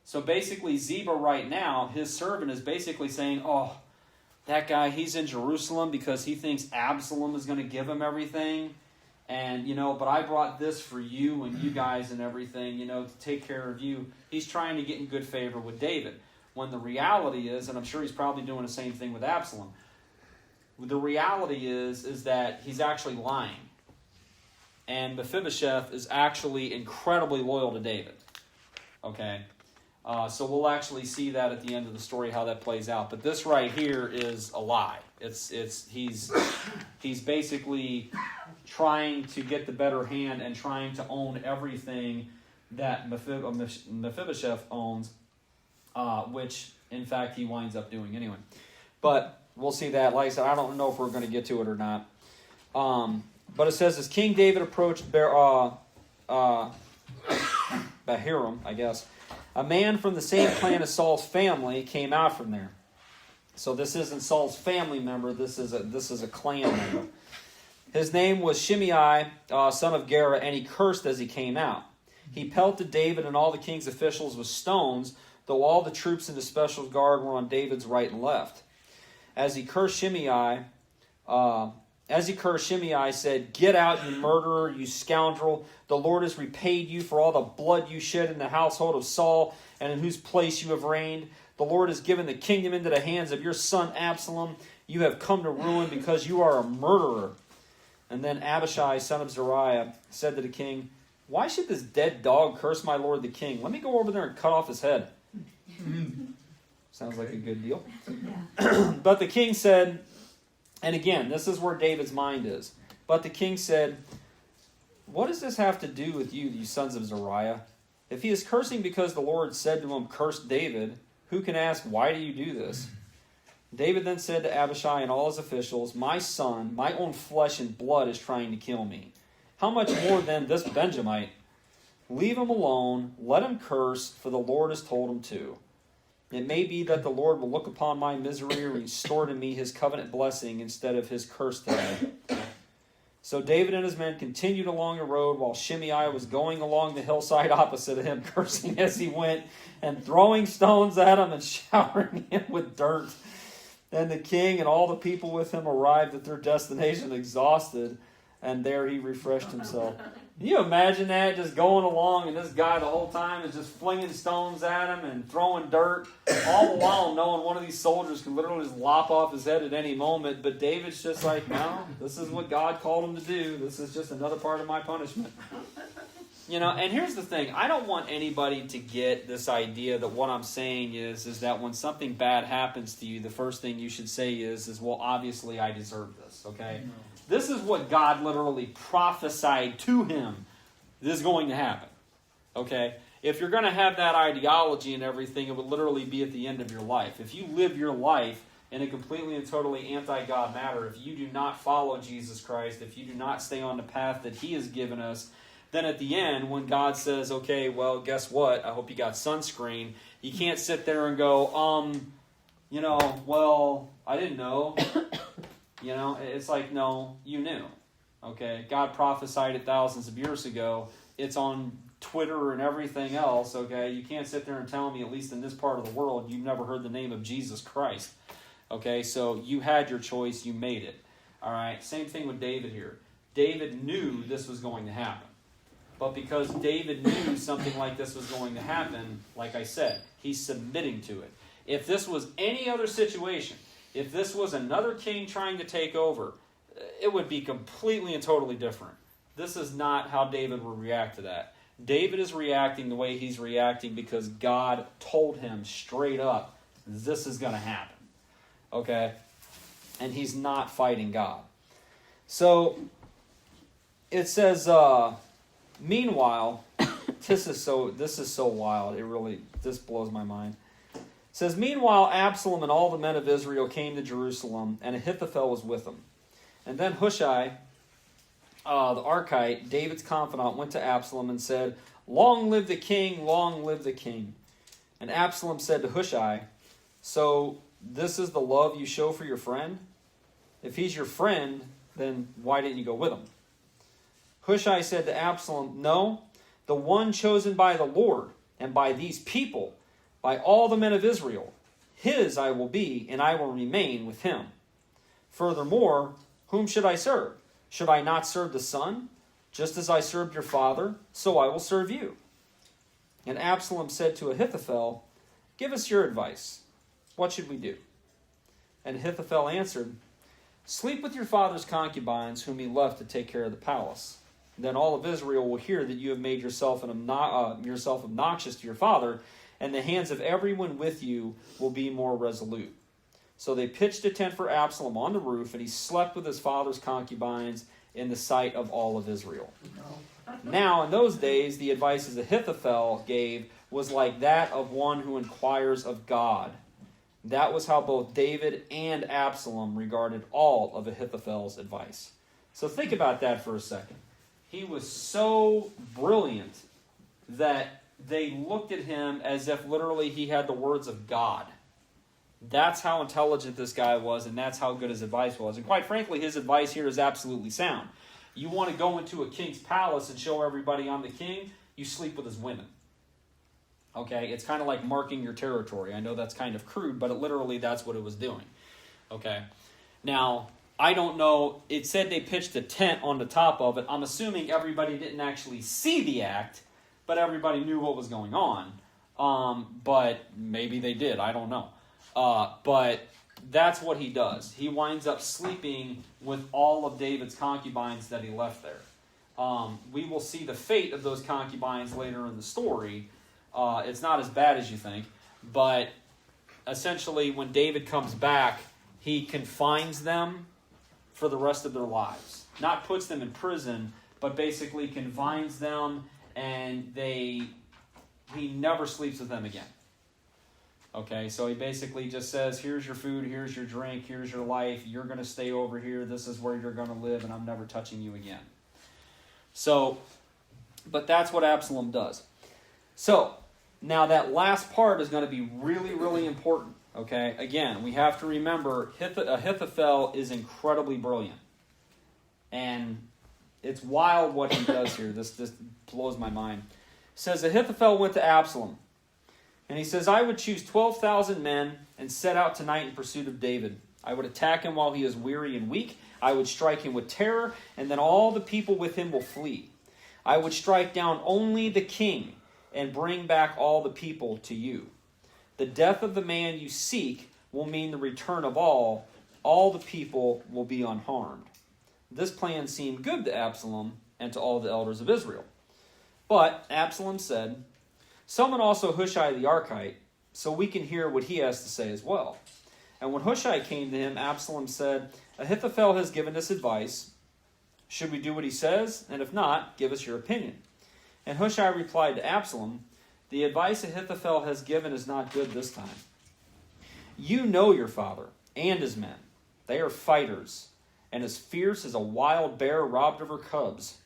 So basically Ziba right now, his servant is basically saying, oh, that guy, he's in Jerusalem because he thinks Absalom is going to give him everything. And, but I brought this for you and you guys and everything, to take care of you. He's trying to get in good favor with David. When the reality is, and I'm sure he's probably doing the same thing with Absalom, the reality is that he's actually lying. And Mephibosheth is actually incredibly loyal to David. Okay? So we'll actually see that at the end of the story, how that plays out. But this right here is a lie. He's basically trying to get the better hand and trying to own everything that Mephibosheth owns, which, in fact, he winds up doing anyway. But we'll see that. Like I said, I don't know if we're going to get to it or not. But it says, as King David approached Bahiram, I guess, a man from the same clan as Saul's family came out from there. So this isn't Saul's family member. This is a clan member. His name was Shimei, son of Gera, and he cursed as he came out. He pelted David and all the king's officials with stones, though all the troops in the special guard were on David's right and left. As he cursed Shimei, said, "Get out, you murderer, you scoundrel! The Lord has repaid you for all the blood you shed in the household of Saul, and in whose place you have reigned. The Lord has given the kingdom into the hands of your son Absalom. You have come to ruin because you are a murderer." And then Abishai, son of Zeruiah, said to the king, "Why should this dead dog curse my lord the king? Let me go over there and cut off his head." Sounds like a good deal. Yeah. But the king said, and again, this is where David's mind is. But the king said, "What does this have to do with you, you sons of Zeruiah? If he is cursing because the Lord said to him, 'Curse David,' who can ask, 'Why do you do this?'" David then said to Abishai and all his officials, "My son, my own flesh and blood is trying to kill me. How much more then this Benjamite? Leave him alone, let him curse, for the Lord has told him to. It may be that the Lord will look upon my misery and restore to me his covenant blessing instead of his curse today." So David and his men continued along the road while Shimei was going along the hillside opposite of him, cursing as he went and throwing stones at him and showering him with dirt. Then the king and all the people with him arrived at their destination exhausted, and there he refreshed himself. Can you imagine that? Just going along, and this guy the whole time is just flinging stones at him and throwing dirt, all the while knowing one of these soldiers can literally just lop off his head at any moment. But David's just like, no, this is what God called him to do. This is just another part of my punishment. And here's the thing. I don't want anybody to get this idea that what I'm saying is that when something bad happens to you, the first thing you should say is well, obviously I deserve this, okay? No. This is what God literally prophesied to him is going to happen, okay? If you're going to have that ideology and everything, it would literally be at the end of your life. If you live your life in a completely and totally anti-God manner, if you do not follow Jesus Christ, if you do not stay on the path that he has given us, then at the end, when God says, okay, well, guess what? I hope you got sunscreen. You can't sit there and go, well, I didn't know. It's like, no, you knew. Okay? God prophesied it thousands of years ago. It's on Twitter and everything else, okay? You can't sit there and tell me, at least in this part of the world, you've never heard the name of Jesus Christ. Okay? So you had your choice. You made it. All right? Same thing with David here. David knew this was going to happen. But because David knew something like this was going to happen, like I said, he's submitting to it. If this was any other situation, if this was another king trying to take over, it would be completely and totally different. This is not how David would react to that. David is reacting the way he's reacting because God told him straight up, this is going to happen. Okay? And he's not fighting God. So, it says, meanwhile, this is so wild. This blows my mind. It says, meanwhile, Absalom and all the men of Israel came to Jerusalem, and Ahithophel was with them. And then Hushai, the Archite, David's confidant, went to Absalom and said, long live the king, long live the king. And Absalom said to Hushai, so this is the love you show for your friend? If he's your friend, then why didn't you go with him? Hushai said to Absalom, no, the one chosen by the Lord and by these people, by all the men of Israel, his I will be, and I will remain with him. Furthermore, whom should I serve? Should I not serve the son? Just as I served your father, so I will serve you. And Absalom said to Ahithophel, give us your advice. What should we do? And Ahithophel answered, sleep with your father's concubines, whom he left to take care of the palace. Then all of Israel will hear that you have made yourself obnoxious to your father, and the hands of everyone with you will be more resolute. So they pitched a tent for Absalom on the roof, and he slept with his father's concubines in the sight of all of Israel. Now, in those days, the advice that Ahithophel gave was like that of one who inquires of God. That was how both David and Absalom regarded all of Ahithophel's advice. So think about that for a second. He was so brilliant that they looked at him as if literally he had the words of God. That's how intelligent this guy was, and that's how good his advice was. And quite frankly, his advice here is absolutely sound. You want to go into a king's palace and show everybody I'm the king, you sleep with his women. Okay, it's kind of like marking your territory. I know that's kind of crude, but literally that's what it was doing. Okay, now, I don't know, it said they pitched a tent on the top of it. I'm assuming everybody didn't actually see the act, but everybody knew what was going on. But maybe they did, I don't know. But that's what he does. He winds up sleeping with all of David's concubines that he left there. We will see the fate of those concubines later in the story. It's not as bad as you think, but essentially when David comes back, he confines them for the rest of their lives. Not puts them in prison, but basically confines them, and he never sleeps with them again. Okay, so he basically just says, here's your food, here's your drink, here's your life, you're going to stay over here, this is where you're going to live, and I'm never touching you again. So, but that's what Absalom does. So, now that last part is going to be really, really important. Okay, again, we have to remember Ahithophel is incredibly brilliant. And it's wild what he does here. This blows my mind. It says, Ahithophel went to Absalom. And he says, I would choose 12,000 men and set out tonight in pursuit of David. I would attack him while he is weary and weak. I would strike him with terror, and then all the people with him will flee. I would strike down only the king and bring back all the people to you. The death of the man you seek will mean the return of all. All the people will be unharmed. This plan seemed good to Absalom and to all the elders of Israel. But Absalom said, summon also Hushai the Archite, so we can hear what he has to say as well. And when Hushai came to him, Absalom said, Ahithophel has given us advice. Should we do what he says? And if not, give us your opinion. And Hushai replied to Absalom, the advice Ahithophel has given is not good this time. You know your father and his men. They are fighters, and as fierce as a wild bear robbed of her cubs.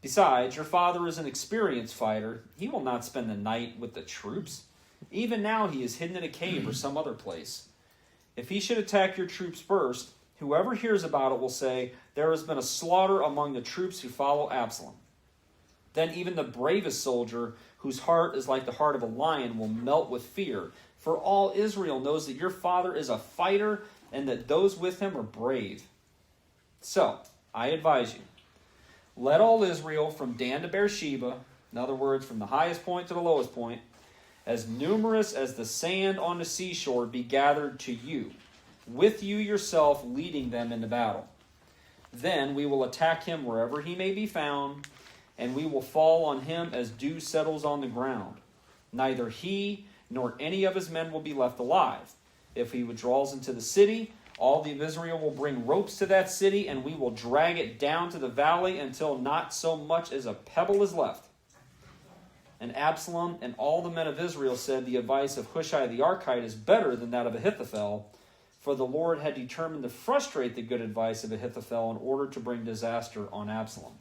Besides, your father is an experienced fighter. He will not spend the night with the troops. Even now he is hidden in a cave or some other place. If he should attack your troops first, whoever hears about it will say, there has been a slaughter among the troops who follow Absalom. Then even the bravest soldier, whose heart is like the heart of a lion, will melt with fear. For all Israel knows that your father is a fighter and that those with him are brave. So, I advise you, Let all Israel from Dan to Beersheba, in other words, from the highest point to the lowest point, as numerous as the sand on the seashore, be gathered to you, with you yourself leading them into battle. Then we will attack him wherever he may be found, and we will fall on him as dew settles on the ground. Neither he nor any of his men will be left alive. If he withdraws into the city, all the of Israel will bring ropes to that city, and we will drag it down to the valley until not so much as a pebble is left. And Absalom and all the men of Israel said, the advice of Hushai the Archite is better than that of Ahithophel, for the Lord had determined to frustrate the good advice of Ahithophel in order to bring disaster on Absalom.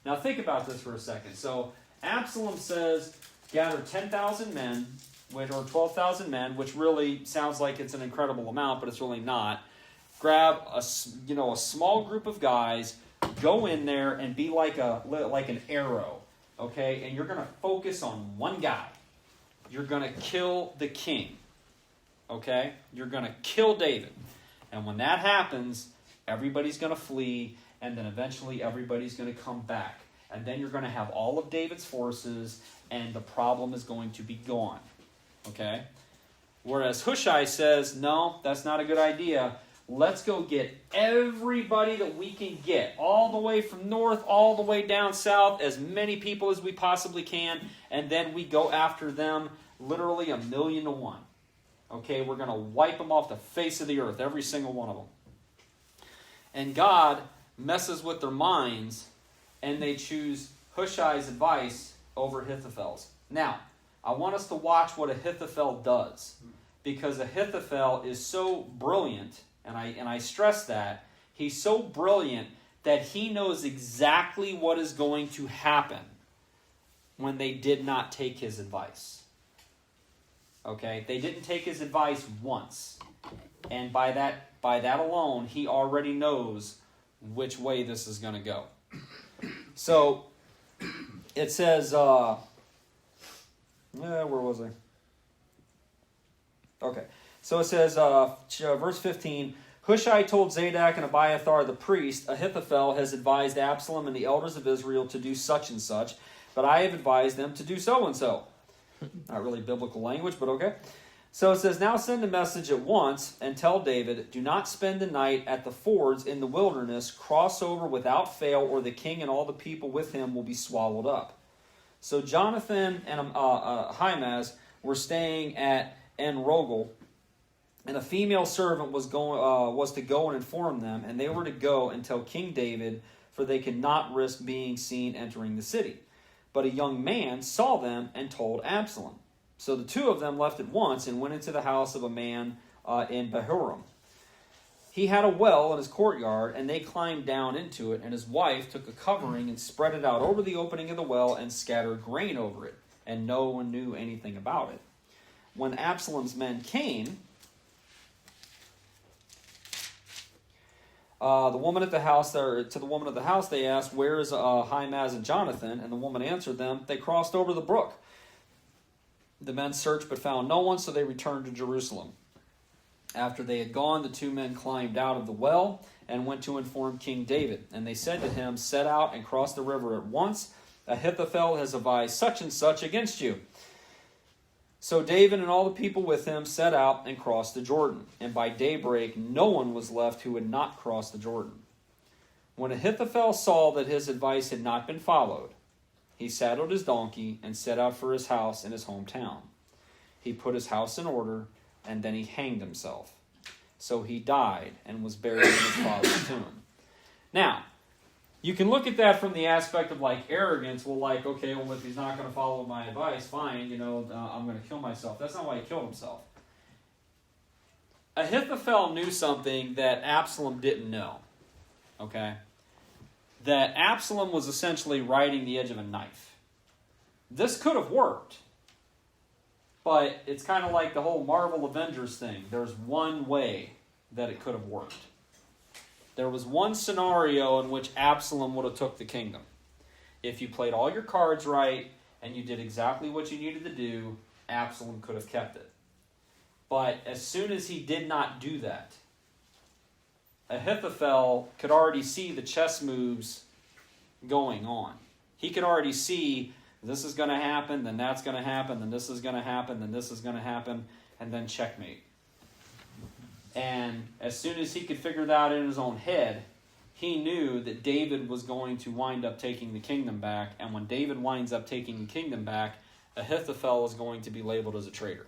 Now think about this for a second. So Absalom says, gather 10,000 men, or 12,000 men, which really sounds like it's an incredible amount, but it's really not. Grab a small group of guys, go in there and be like an arrow, okay? And you're going to focus on one guy. You're going to kill the king, okay? You're going to kill David. And when that happens, everybody's going to flee, and then eventually everybody's going to come back. And then you're going to have all of David's forces, and the problem is going to be gone, okay? Whereas Hushai says, no, that's not a good idea. Let's go get everybody that we can get, all the way from north, all the way down south, as many people as we possibly can, and then we go after them literally 1,000,000 to 1. Okay, we're going to wipe them off the face of the earth, every single one of them. And God messes with their minds, and they choose Hushai's advice over Ahithophel's. Now, I want us to watch what Ahithophel does, because Ahithophel is so brilliant. And I stress that. He's so brilliant that he knows exactly what is going to happen when they did not take his advice. Okay? They didn't take his advice once. And by that alone, he already knows which way this is going to go. So, it says, where was I? Okay. So it says, verse 15, Hushai told Zadok and Abiathar the priest, Ahithophel has advised Absalom and the elders of Israel to do such and such, but I have advised them to do so and so. Not really biblical language, but okay. So it says, now send a message at once and tell David, do not spend the night at the fords in the wilderness, cross over without fail, or the king and all the people with him will be swallowed up. So Jonathan and Ahimaaz were staying at En-Rogel, and a female servant was to go and inform them, and they were to go and tell King David, for they could not risk being seen entering the city. But a young man saw them and told Absalom. So the two of them left at once and went into the house of a man in Bahurim. He had a well in his courtyard, and they climbed down into it, and his wife took a covering and spread it out over the opening of the well and scattered grain over it, and no one knew anything about it. When Absalom's men came, to the woman of the house, they asked, where is Ahimaaz and Jonathan? And the woman answered them, they crossed over the brook. The men searched but found no one, so they returned to Jerusalem. After they had gone, the two men climbed out of the well and went to inform King David. And they said to him, set out and cross the river at once. Ahithophel has advised such and such against you. So David and all the people with him set out and crossed the Jordan. And by daybreak, no one was left who had not crossed the Jordan. When Ahithophel saw that his advice had not been followed, he saddled his donkey and set out for his house in his hometown. He put his house in order, and then he hanged himself. So he died and was buried in his father's tomb. Now, you can look at that from the aspect of like arrogance. Well, like, okay, well, if he's not going to follow my advice, fine, I'm going to kill myself. That's not why he killed himself. Ahithophel knew something that Absalom didn't know. Okay? That Absalom was essentially riding the edge of a knife. This could have worked. But it's kind of like the whole Marvel Avengers thing. There's one way that it could have worked. There was one scenario in which Absalom would have took the kingdom. If you played all your cards right and you did exactly what you needed to do, Absalom could have kept it. But as soon as he did not do that, Ahithophel could already see the chess moves going on. He could already see this is going to happen, then that's going to happen, then this is going to happen, then this is going to happen, and then checkmate. And as soon as he could figure that out in his own head, he knew that David was going to wind up taking the kingdom back. And when David winds up taking the kingdom back, Ahithophel is going to be labeled as a traitor.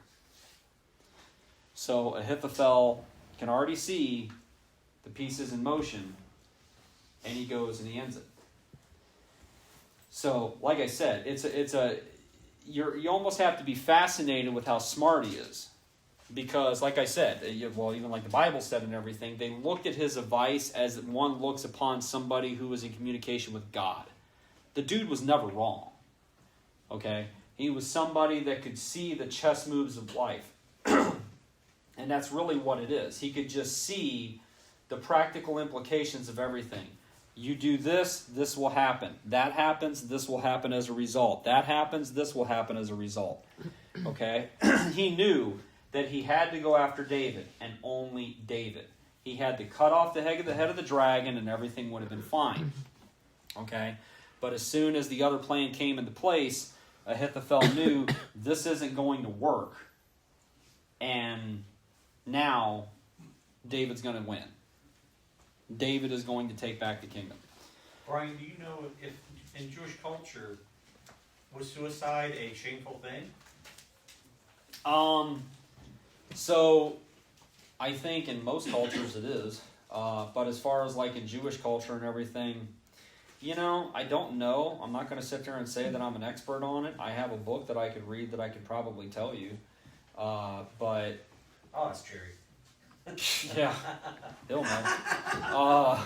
So Ahithophel can already see the pieces in motion, and he goes and he ends it. So, like I said, you almost have to be fascinated with how smart he is. Because, like I said, even like the Bible said and everything, they looked at his advice as one looks upon somebody who was in communication with God. The dude was never wrong. Okay? He was somebody that could see the chess moves of life. And that's really what it is. He could just see the practical implications of everything. You do this, this will happen. That happens, this will happen as a result. That happens, this will happen as a result. Okay? He knew that he had to go after David, and only David. He had to cut off the head of the dragon, and everything would have been fine. Okay? But as soon as the other plan came into place, Ahithophel knew this isn't going to work. And now David's going to win. David is going to take back the kingdom. Brian, do you know if in Jewish culture was suicide a shameful thing? So I think in most cultures it is. But as far as like in Jewish culture and everything, I don't know. I'm not going to sit there and say that I'm an expert on it. I have a book that I could read that I could probably tell you. But Oh, it's Jerry. yeah, he'll know.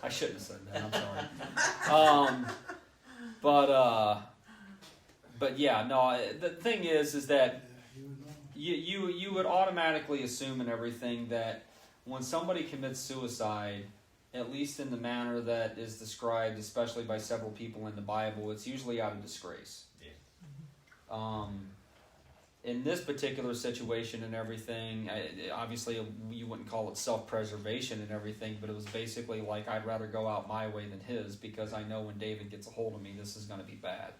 I shouldn't have said that. I'm sorry. But yeah, no. The thing is that you would automatically assume and everything that when somebody commits suicide, at least in the manner that is described, especially by several people in the Bible, it's usually out of disgrace. Yeah. In this particular situation and everything, obviously you wouldn't call it self-preservation and everything, but it was basically like I'd rather go out my way than his because I know when David gets a hold of me, this is going to be bad.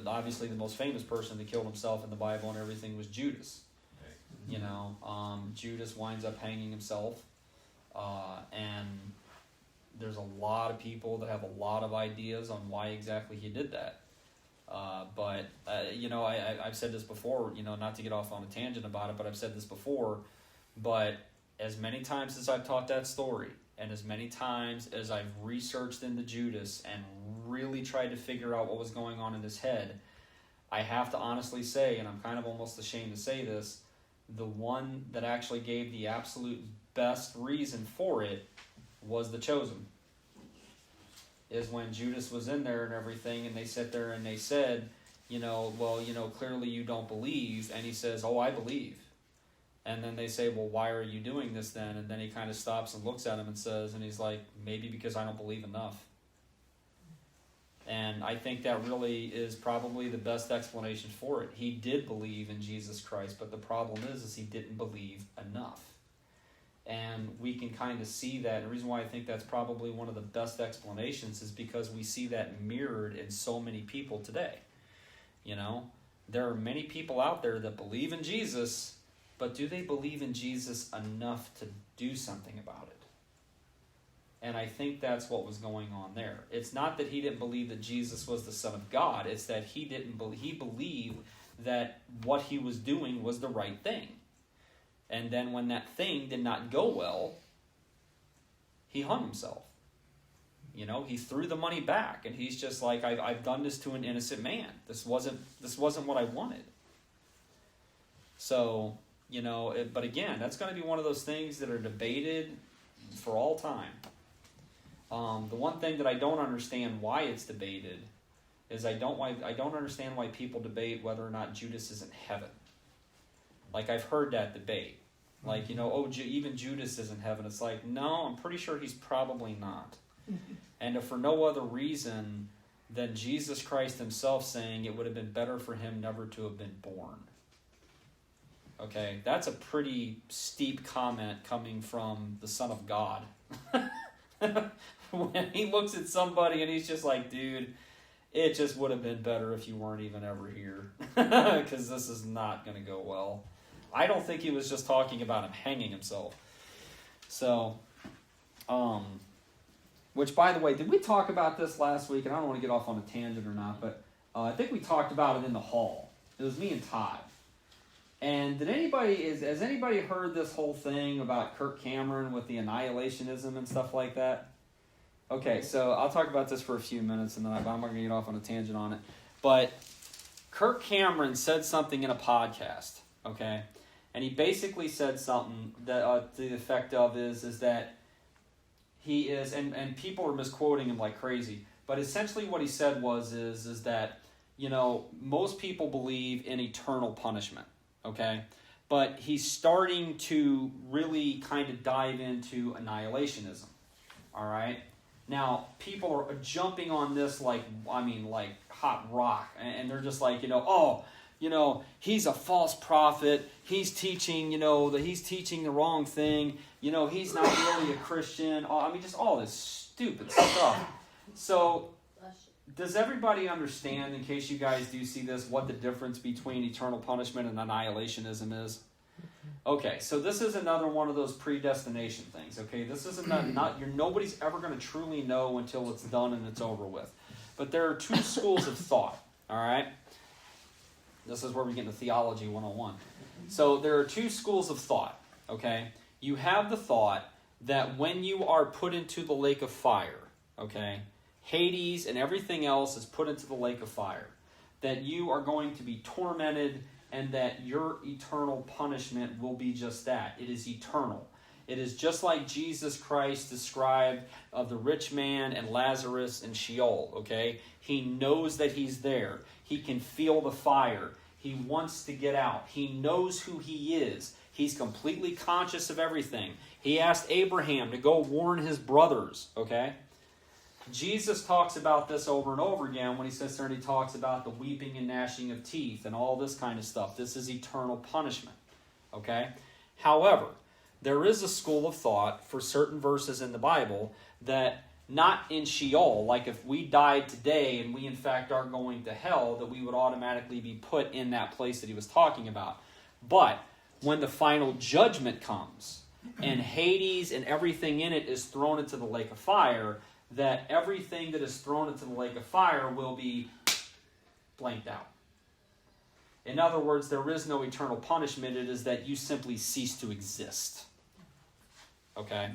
Obviously the most famous person that killed himself in the Bible and everything was Judas. Judas winds up hanging himself, and there's a lot of people that have a lot of ideas on why exactly he did that. I've said this before, not to get off on a tangent about it, but I've said this before, but as many times as I've taught that story, and as many times as I've researched into Judas and really tried to figure out what was going on in his head, I have to honestly say, and I'm kind of almost ashamed to say this, the one that actually gave the absolute best reason for it was the chosen. Is when Judas was in there and everything, and they sat there and they said, clearly you don't believe. And he says, oh, I believe. And then they say, well, why are you doing this then? And then he kind of stops and looks at him and says, and he's like, maybe because I don't believe enough. And I think that really is probably the best explanation for it. He did believe in Jesus Christ, but the problem is he didn't believe enough. And we can kind of see that. And the reason why I think that's probably one of the best explanations is because we see that mirrored in so many people today. There are many people out there that believe in Jesus, but do they believe in Jesus enough to do something about it? And I think that's what was going on there. It's not that he didn't believe that Jesus was the Son of God. It's that he believed that what he was doing was the right thing. And then when that thing did not go well, he hung himself. He threw the money back, and he's just like, I've done this to an innocent man. This wasn't what I wanted. So, but again, that's going to be one of those things that are debated for all time. The one thing that I don't understand why it's debated is I don't understand why people debate whether or not Judas is in heaven. Like, I've heard that debate. Like, even Judas is in heaven. It's like, no, I'm pretty sure he's probably not. And if for no other reason than Jesus Christ himself saying it would have been better for him never to have been born. Okay, that's a pretty steep comment coming from the Son of God when he looks at somebody and he's just like, dude, it just would have been better if you weren't even ever here, because this is not going to go well. I don't think he was just talking about him hanging himself. So, which, by the way, did we talk about this last week? And I don't want to get off on a tangent or not, but I think we talked about it in the hall. It was me and Todd. And has anybody heard this whole thing about Kirk Cameron with the annihilationism and stuff like that? Okay, so I'll talk about this for a few minutes, and then I'm not going to get off on a tangent on it. But Kirk Cameron said something in a podcast, okay? And he basically said something that to the effect of is that he is, and people are misquoting him like crazy, but essentially what he said is that, you know, most people believe in eternal punishment, okay? But he's starting to really kind of dive into annihilationism, all right? Now, people are jumping on this like hot rock, and they're just like, he's a false prophet. He's teaching, that he's teaching the wrong thing. He's not really a Christian. Just all this stupid stuff. So, does everybody understand, in case you guys do see this, what the difference between eternal punishment and annihilationism is? Okay, so this is another one of those predestination things, okay? This isn't nobody's ever going to truly know until it's done and it's over with. But there are two schools of thought, all right? This is where we get into Theology 101. So there are two schools of thought, okay? You have the thought that when you are put into the lake of fire, okay, Hades and everything else is put into the lake of fire, that you are going to be tormented, and that your eternal punishment will be just that. It is eternal. It is just like Jesus Christ described of the rich man and Lazarus in Sheol, okay? He knows that he's there. He can feel the fire. He wants to get out. He knows who he is. He's completely conscious of everything. He asked Abraham to go warn his brothers, okay? Jesus talks about this over and over again when he sits there and he talks about the weeping and gnashing of teeth and all this kind of stuff. This is eternal punishment, okay? However, there is a school of thought for certain verses in the Bible that not in Sheol, like if we died today and we in fact are going to hell, that we would automatically be put in that place that he was talking about. But when the final judgment comes and Hades and everything in it is thrown into the lake of fire, that everything that is thrown into the lake of fire will be blanked out. In other words, there is no eternal punishment. It is that you simply cease to exist. Okay?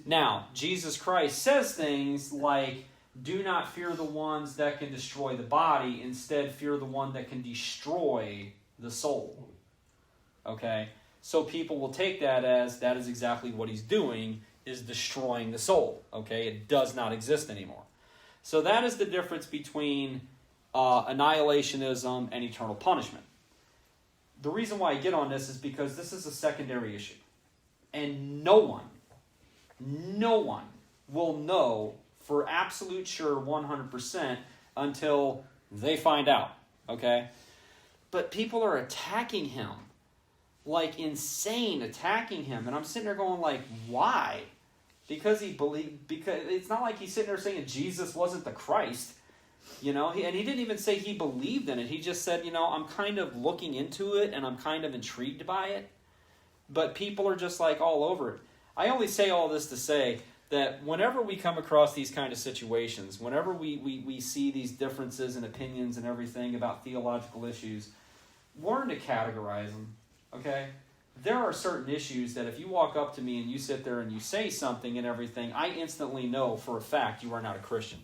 Now, Jesus Christ says things like, do not fear the ones that can destroy the body. Instead, fear the one that can destroy the soul. Okay? So people will take that as that is exactly what he's doing, is destroying the soul. Okay? It does not exist anymore. So that is the difference between annihilationism and eternal punishment. The reason why I get on this is because this is a secondary issue. And no one will know for absolute sure 100% until they find out. Okay? But people are attacking him. Like insane attacking him. And I'm sitting there going like, why? Because it's not like he's sitting there saying Jesus wasn't the Christ. And he didn't even say he believed in it. He just said, I'm kind of looking into it and I'm kind of intrigued by it. But people are just like all over it. I only say all this to say that whenever we come across these kind of situations, whenever we see these differences in opinions and everything about theological issues, learn to categorize them, okay? There are certain issues that if you walk up to me and you sit there and you say something and everything, I instantly know for a fact you are not a Christian.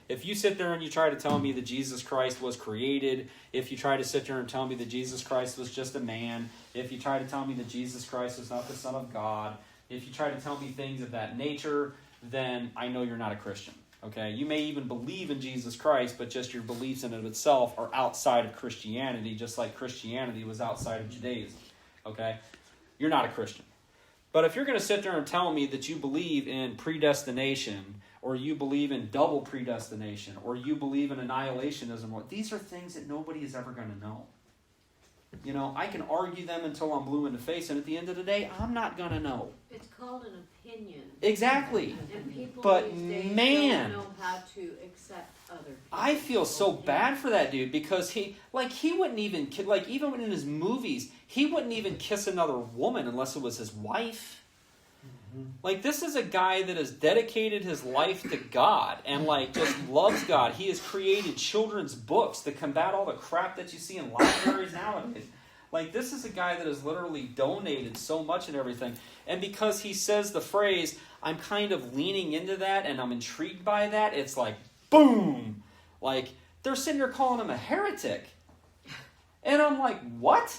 If you sit there and you try to tell me that Jesus Christ was created, if you try to sit there and tell me that Jesus Christ was just a man, if you try to tell me that Jesus Christ was not the Son of God, if you try to tell me things of that nature, then I know you're not a Christian. Okay? You may even believe in Jesus Christ, but just your beliefs in it itself are outside of Christianity, just like Christianity was outside of Judaism. Okay? You're not a Christian. But if you're going to sit there and tell me that you believe in predestination, or you believe in double predestination, or you believe in annihilationism, these are things that nobody is ever going to know. You know, I can argue them until I'm blue in the face, and at the end of the day, I'm not going to know. It's called an opinion. Exactly. And people But these days man, don't know how to accept other people. I feel so bad for that dude because he wouldn't even, like, even in his movies, he wouldn't even kiss another woman unless it was his wife. Like, this is a guy that has dedicated his life to God and, like, just loves God. He has created children's books to combat all the crap that you see in libraries nowadays. Like, this is a guy that has literally donated so much and everything. And because he says the phrase, I'm kind of leaning into that and I'm intrigued by that, it's like, boom! Like, they're sitting there calling him a heretic. And I'm like, what?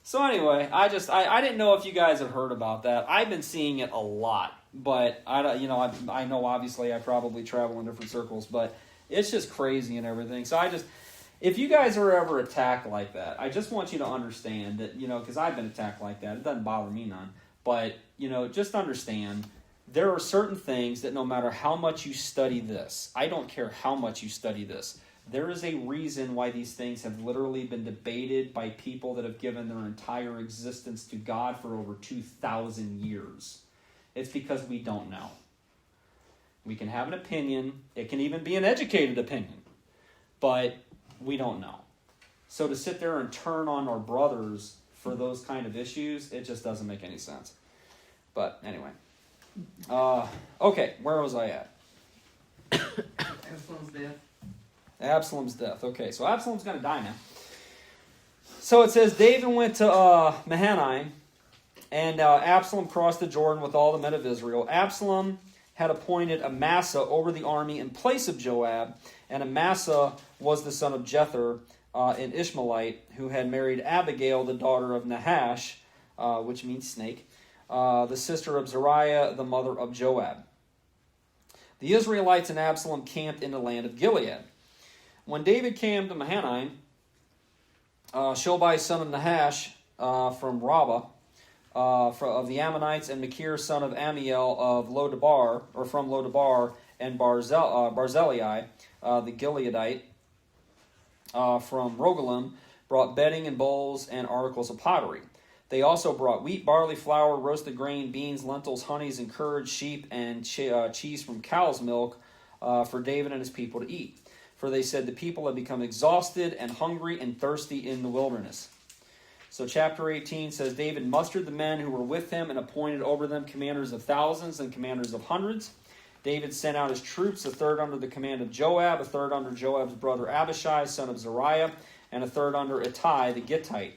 So anyway, I didn't know if you guys have heard about that. I've been seeing it a lot, but I know obviously I probably travel in different circles, but it's just crazy and everything. So if you guys are ever attacked like that, I just want you to understand that, because I've been attacked like that. It doesn't bother me none, but just understand there are certain things that no matter how much you study this, I don't care how much you study this. There is a reason why these things have literally been debated by people that have given their entire existence to God for over 2,000 years. It's because we don't know. We can have an opinion. It can even be an educated opinion. But we don't know. So to sit there and turn on our brothers for those kind of issues, it just doesn't make any sense. But anyway. Okay, where was I at? Absalom's death. Absalom's death. Okay, so Absalom's going to die now. So it says, David went to Mahanaim, and Absalom crossed the Jordan with all the men of Israel. Absalom had appointed Amasa over the army in place of Joab, and Amasa was the son of Jether, an Ishmaelite, who had married Abigail, the daughter of Nahash, which means snake, the sister of Zeruiah, the mother of Joab. The Israelites and Absalom camped in the land of Gilead. When David came to Mahanaim, Shobai son of Nahash from Rabbah, of the Ammonites, and Machir son of Amiel of Lodabar, or from Lodabar, and Barzillai, the Gileadite, from Rogelim, brought bedding and bowls and articles of pottery. They also brought wheat, barley, flour, roasted grain, beans, lentils, honeys, and curd, sheep, and cheese from cow's milk for David and his people to eat. For they said, the people have become exhausted and hungry and thirsty in the wilderness. So chapter 18 says, David mustered the men who were with him and appointed over them commanders of thousands and commanders of hundreds. David sent out his troops, a third under the command of Joab, a third under Joab's brother Abishai, son of Zeruiah, and a third under Ittai the Gittite.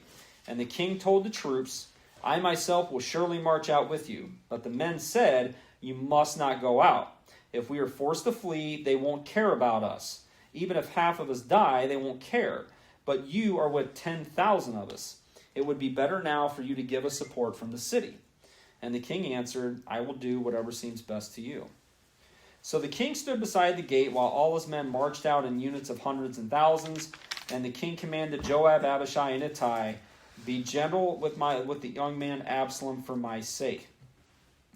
And the king told the troops, I myself will surely march out with you. But the men said, you must not go out. If we are forced to flee, they won't care about us. Even if half of us die, they won't care. But you are with 10,000 of us. It would be better now for you to give us support from the city. And the king answered, I will do whatever seems best to you. So the king stood beside the gate while all his men marched out in units of hundreds and thousands. And the king commanded Joab, Abishai, and Ittai, be gentle with the young man Absalom for my sake.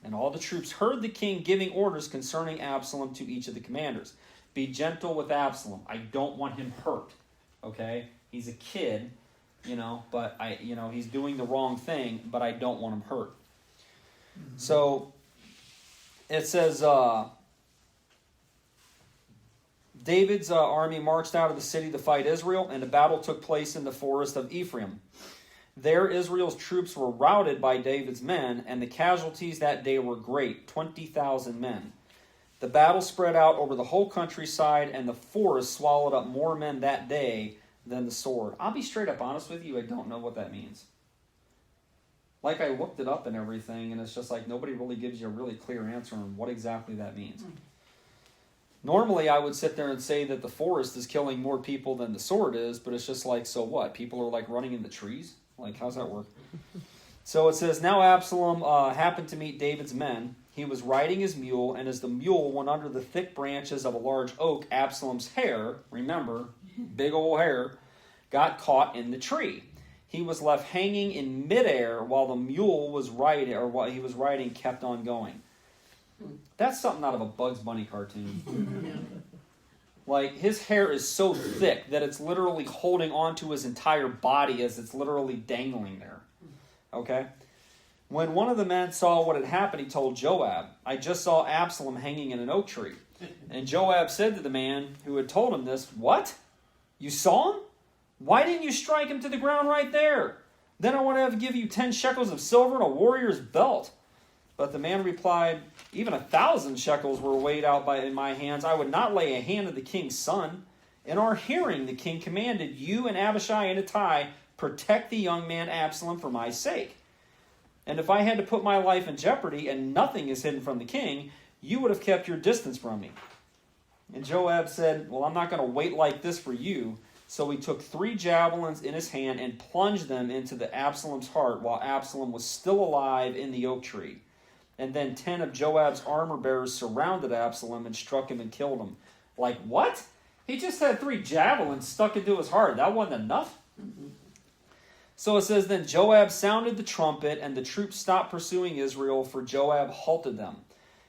And all the troops heard the king giving orders concerning Absalom to each of the commanders. Be gentle with Absalom. I don't want him hurt. Okay? He's a kid, but he's doing the wrong thing, but I don't want him hurt. Mm-hmm. So it says, David's army marched out of the city to fight Israel, and a battle took place in the forest of Ephraim. There Israel's troops were routed by David's men, and the casualties that day were great, 20,000 men. The battle spread out over the whole countryside, and the forest swallowed up more men that day than the sword. I'll be straight up honest with you, I don't know what that means. Like, I looked it up and everything, and it's just like nobody really gives you a really clear answer on what exactly that means. Normally, I would sit there and say that the forest is killing more people than the sword is, but it's just like, so what? People are like running in the trees? Like, how's that work? So it says, now Absalom happened to meet David's men. He was riding his mule, and as the mule went under the thick branches of a large oak, Absalom's hair, remember, big old hair, got caught in the tree. He was left hanging in midair while the mule was riding, or while he was riding, kept on going. That's something out of a Bugs Bunny cartoon. Like, his hair is so thick that it's literally holding onto his entire body as it's literally dangling there. Okay? When one of the men saw what had happened, he told Joab, I just saw Absalom hanging in an oak tree. And Joab said to the man who had told him this, What? You saw him? Why didn't you strike him to the ground right there? Then I would have to give you 10 shekels of silver and a warrior's belt. But the man replied, Even 1,000 shekels were weighed out in my hands. I would not lay a hand on the king's son. In our hearing, the king commanded, You and Abishai and Ittai protect the young man Absalom for my sake. And if I had to put my life in jeopardy and nothing is hidden from the king, you would have kept your distance from me. And Joab said, Well, I'm not going to wait like this for you. So he took 3 javelins in his hand and plunged them into the Absalom's heart while Absalom was still alive in the oak tree. And then 10 of Joab's armor bearers surrounded Absalom and struck him and killed him. Like, what? He just had 3 javelins stuck into his heart. That wasn't enough? So it says, Then Joab sounded the trumpet, and the troops stopped pursuing Israel, for Joab halted them.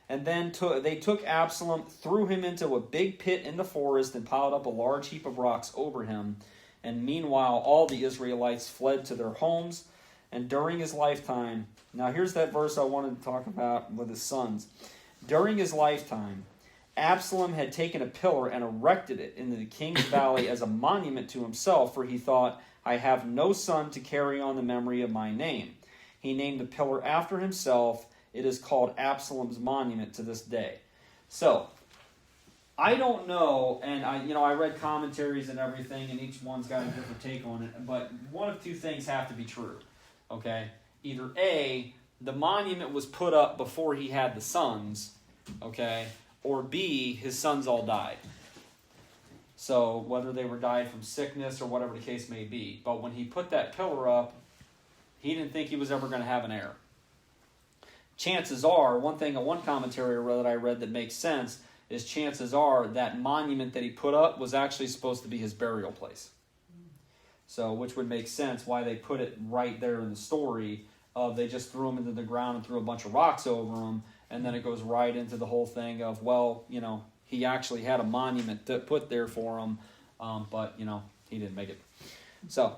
And then they took Absalom, threw him into a big pit in the forest, and piled up a large heap of rocks over him. And meanwhile, all the Israelites fled to their homes. And during his lifetime, now here's that verse I wanted to talk about with his sons. During his lifetime, Absalom had taken a pillar and erected it in the king's valley as a monument to himself, for he thought, I have no son to carry on the memory of my name. He named the pillar after himself. It is called Absalom's monument to this day. So, I don't know, and I read commentaries and everything, and each one's got a different take on it, but one of 2 things have to be true. Okay? Either A, the monument was put up before he had the sons, okay, or B, his sons all died. So whether they were died from sickness or whatever the case may be. But when he put that pillar up, he didn't think he was ever going to have an heir. Chances are, one commentary that I read that makes sense is chances are that monument that he put up was actually supposed to be his burial place. So, which would make sense why they put it right there in the story of they just threw him into the ground and threw a bunch of rocks over him, and then it goes right into the whole thing of, well, he actually had a monument put there for him, but, he didn't make it. So,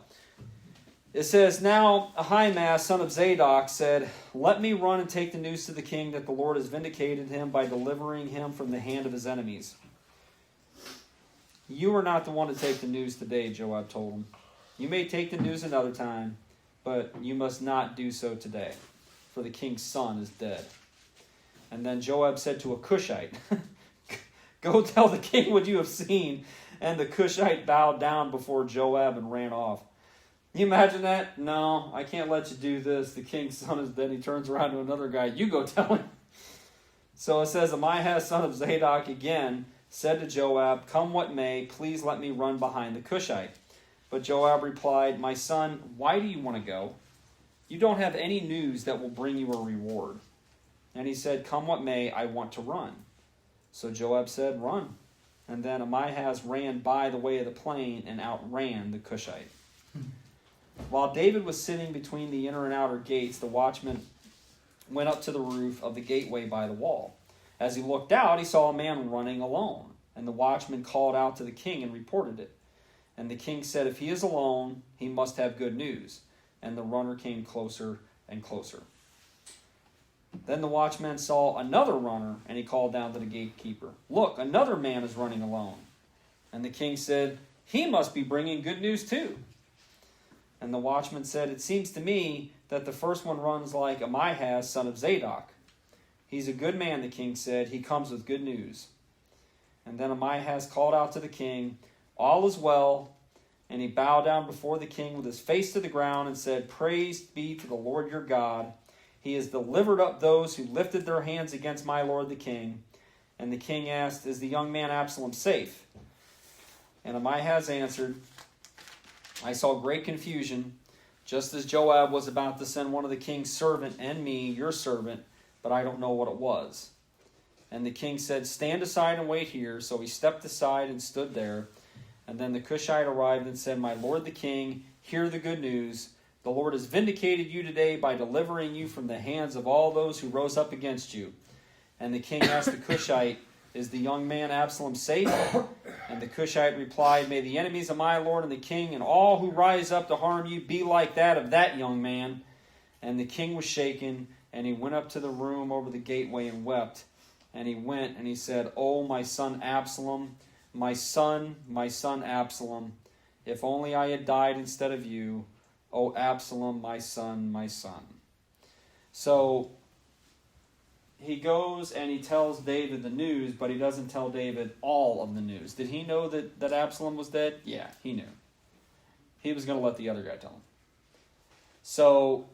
it says, Now Ahimaaz, son of Zadok, said, Let me run and take the news to the king that the Lord has vindicated him by delivering him from the hand of his enemies. You are not the one to take the news today, Joab told him. You may take the news another time, but you must not do so today, for the king's son is dead. And then Joab said to a Cushite, Go tell the king what you have seen. And the Cushite bowed down before Joab and ran off. Can you imagine that? No, I can't let you do this. The king's son is dead. He turns around to another guy. You go tell him. So it says, Ahimaaz, son of Zadok, again said to Joab, Come what may, please let me run behind the Cushite. But Joab replied, My son, why do you want to go? You don't have any news that will bring you a reward. And he said, Come what may, I want to run. So Joab said, Run. And then Ahimaaz ran by the way of the plain and outran the Cushite. While David was sitting between the inner and outer gates, the watchman went up to the roof of the gateway by the wall. As he looked out, he saw a man running alone. And the watchman called out to the king and reported it. And the king said, If he is alone, he must have good news. And the runner came closer and closer. Then the watchman saw another runner, and he called down to the gatekeeper, Look, another man is running alone. And the king said, He must be bringing good news too. And the watchman said, It seems to me that the first one runs like Ahimaaz, son of Zadok. He's a good man, the king said. He comes with good news. And then Ahimaaz called out to the king, All is well. And he bowed down before the king with his face to the ground and said, Praise be to the Lord your God. He has delivered up those who lifted their hands against my lord the king. And the king asked, Is the young man Absalom safe? And Ahimaaz answered, I saw great confusion, just as Joab was about to send one of the king's servant and me, your servant, but I don't know what it was. And the king said, Stand aside and wait here. So he stepped aside and stood there. And then the Cushite arrived and said, My lord the king, hear the good news. The Lord has vindicated you today by delivering you from the hands of all those who rose up against you. And the king asked the Cushite, Is the young man Absalom safe? And the Cushite replied, "May the enemies of my lord and the king and all who rise up to harm you be like that of that young man." And the king was shaken, and he went up to the room over the gateway and wept. And he went and he said, "Oh, my son Absalom, my son Absalom, if only I had died instead of you. Oh, Absalom, my son, my son." So he goes and he tells David the news, but he doesn't tell David all of the news. Did he know that Absalom was dead? Yeah, he knew. He was going to let the other guy tell him. So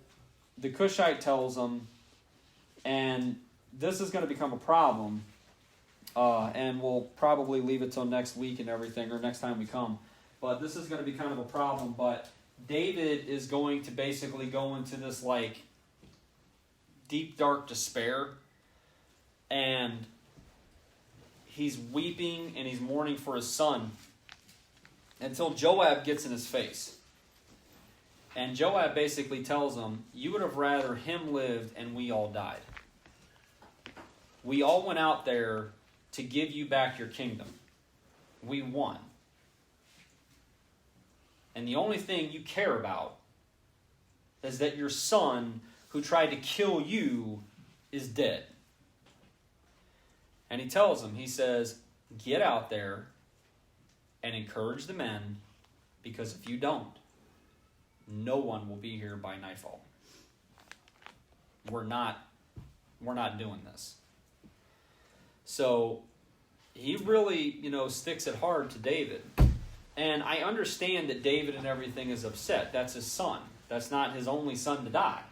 the Cushite tells him, and this is going to become a problem, and we'll probably leave it till next week and everything, or next time we come. But this is going to be kind of a problem, but David is going to basically go into this like deep, dark despair, and he's weeping and he's mourning for his son until Joab gets in his face. And Joab basically tells him, "You would have rather him lived and we all died. We all went out there to give you back your kingdom. We won. And the only thing you care about is that your son who tried to kill you is dead." And he tells him, he says, "Get out there and encourage the men, because if you don't, no one will be here by nightfall. We're not doing this." So he really, sticks it hard to David. And I understand that David and everything is upset. That's his son. That's not his only son to die.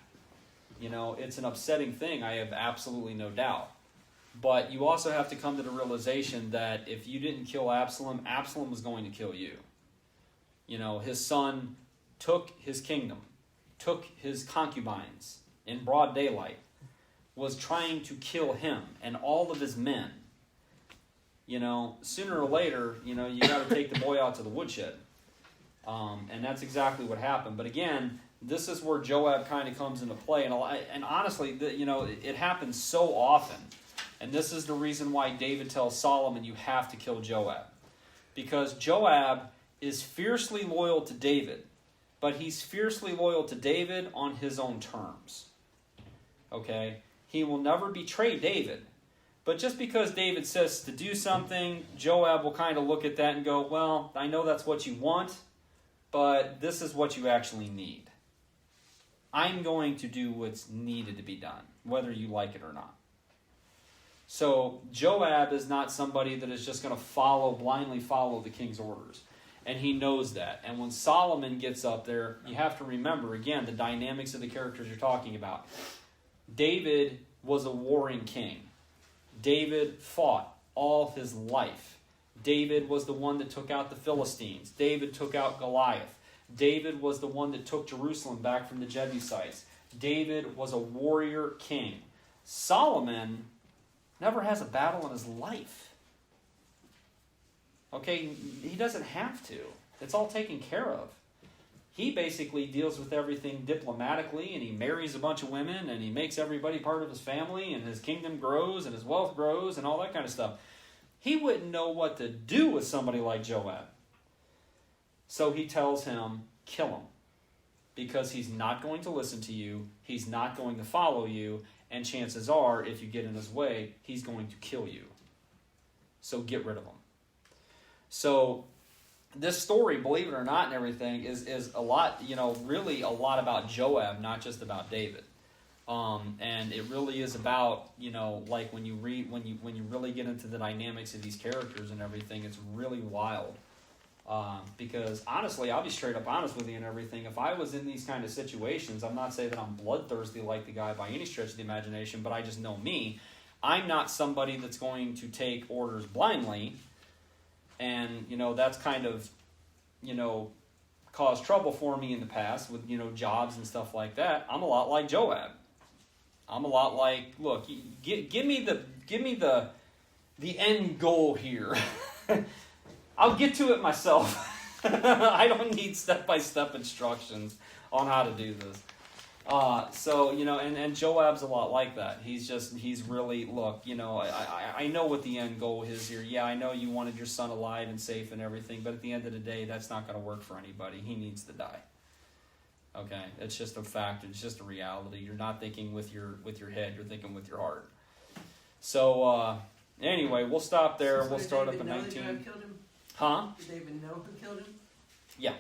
It's an upsetting thing. I have absolutely no doubt. But you also have to come to the realization that if you didn't kill Absalom, Absalom was going to kill you. His son took his kingdom, took his concubines in broad daylight, was trying to kill him and all of his men. Sooner or later, you got to take the boy out to the woodshed. And that's exactly what happened. But again, this is where Joab kind of comes into play. And honestly, it happens so often. And this is the reason why David tells Solomon, you have to kill Joab. Because Joab is fiercely loyal to David, but he's fiercely loyal to David on his own terms. Okay? He will never betray David. But just because David says to do something, Joab will kind of look at that and go, well, I know that's what you want, but this is what you actually need. I'm going to do what's needed to be done, whether you like it or not. So Joab is not somebody that is just going to blindly follow the king's orders. And he knows that. And when Solomon gets up there, you have to remember, again, the dynamics of the characters you're talking about. David was a warring king. David fought all his life. David was the one that took out the Philistines. David took out Goliath. David was the one that took Jerusalem back from the Jebusites. David was a warrior king. Solomon never has a battle in his life. Okay, he doesn't have to. It's all taken care of. He basically deals with everything diplomatically, and he marries a bunch of women, and he makes everybody part of his family, and his kingdom grows, and his wealth grows, and all that kind of stuff. He wouldn't know what to do with somebody like Joab. So he tells him, kill him. Because he's not going to listen to you, he's not going to follow you, and chances are, if you get in his way, he's going to kill you. So get rid of him. So this story, believe it or not and everything, is a lot, really a lot about Joab, not just about David. And it really is about, like when you really get into the dynamics of these characters and everything, it's really wild. Because honestly, I'll be straight up honest with you and everything. If I was in these kind of situations, I'm not saying that I'm bloodthirsty like the guy by any stretch of the imagination, but I just know me. I'm not somebody that's going to take orders blindly. And, that's kind of, caused trouble for me in the past with, jobs and stuff like that. I'm a lot like Joab. I'm a lot like, look, give me the end goal here. I'll get to it myself. I don't need step-by-step instructions on how to do this. So, and Joab's a lot like that. He's really, look, I know what the end goal is here. Yeah, I know you wanted your son alive and safe and everything, but at the end of the day, that's not going to work for anybody. He needs to die. Okay? It's just a fact. It's just a reality. You're not thinking with your head. You're thinking with your heart. So, anyway, we'll stop there. We'll start up at 19. Huh? Did David know who killed him? Yeah.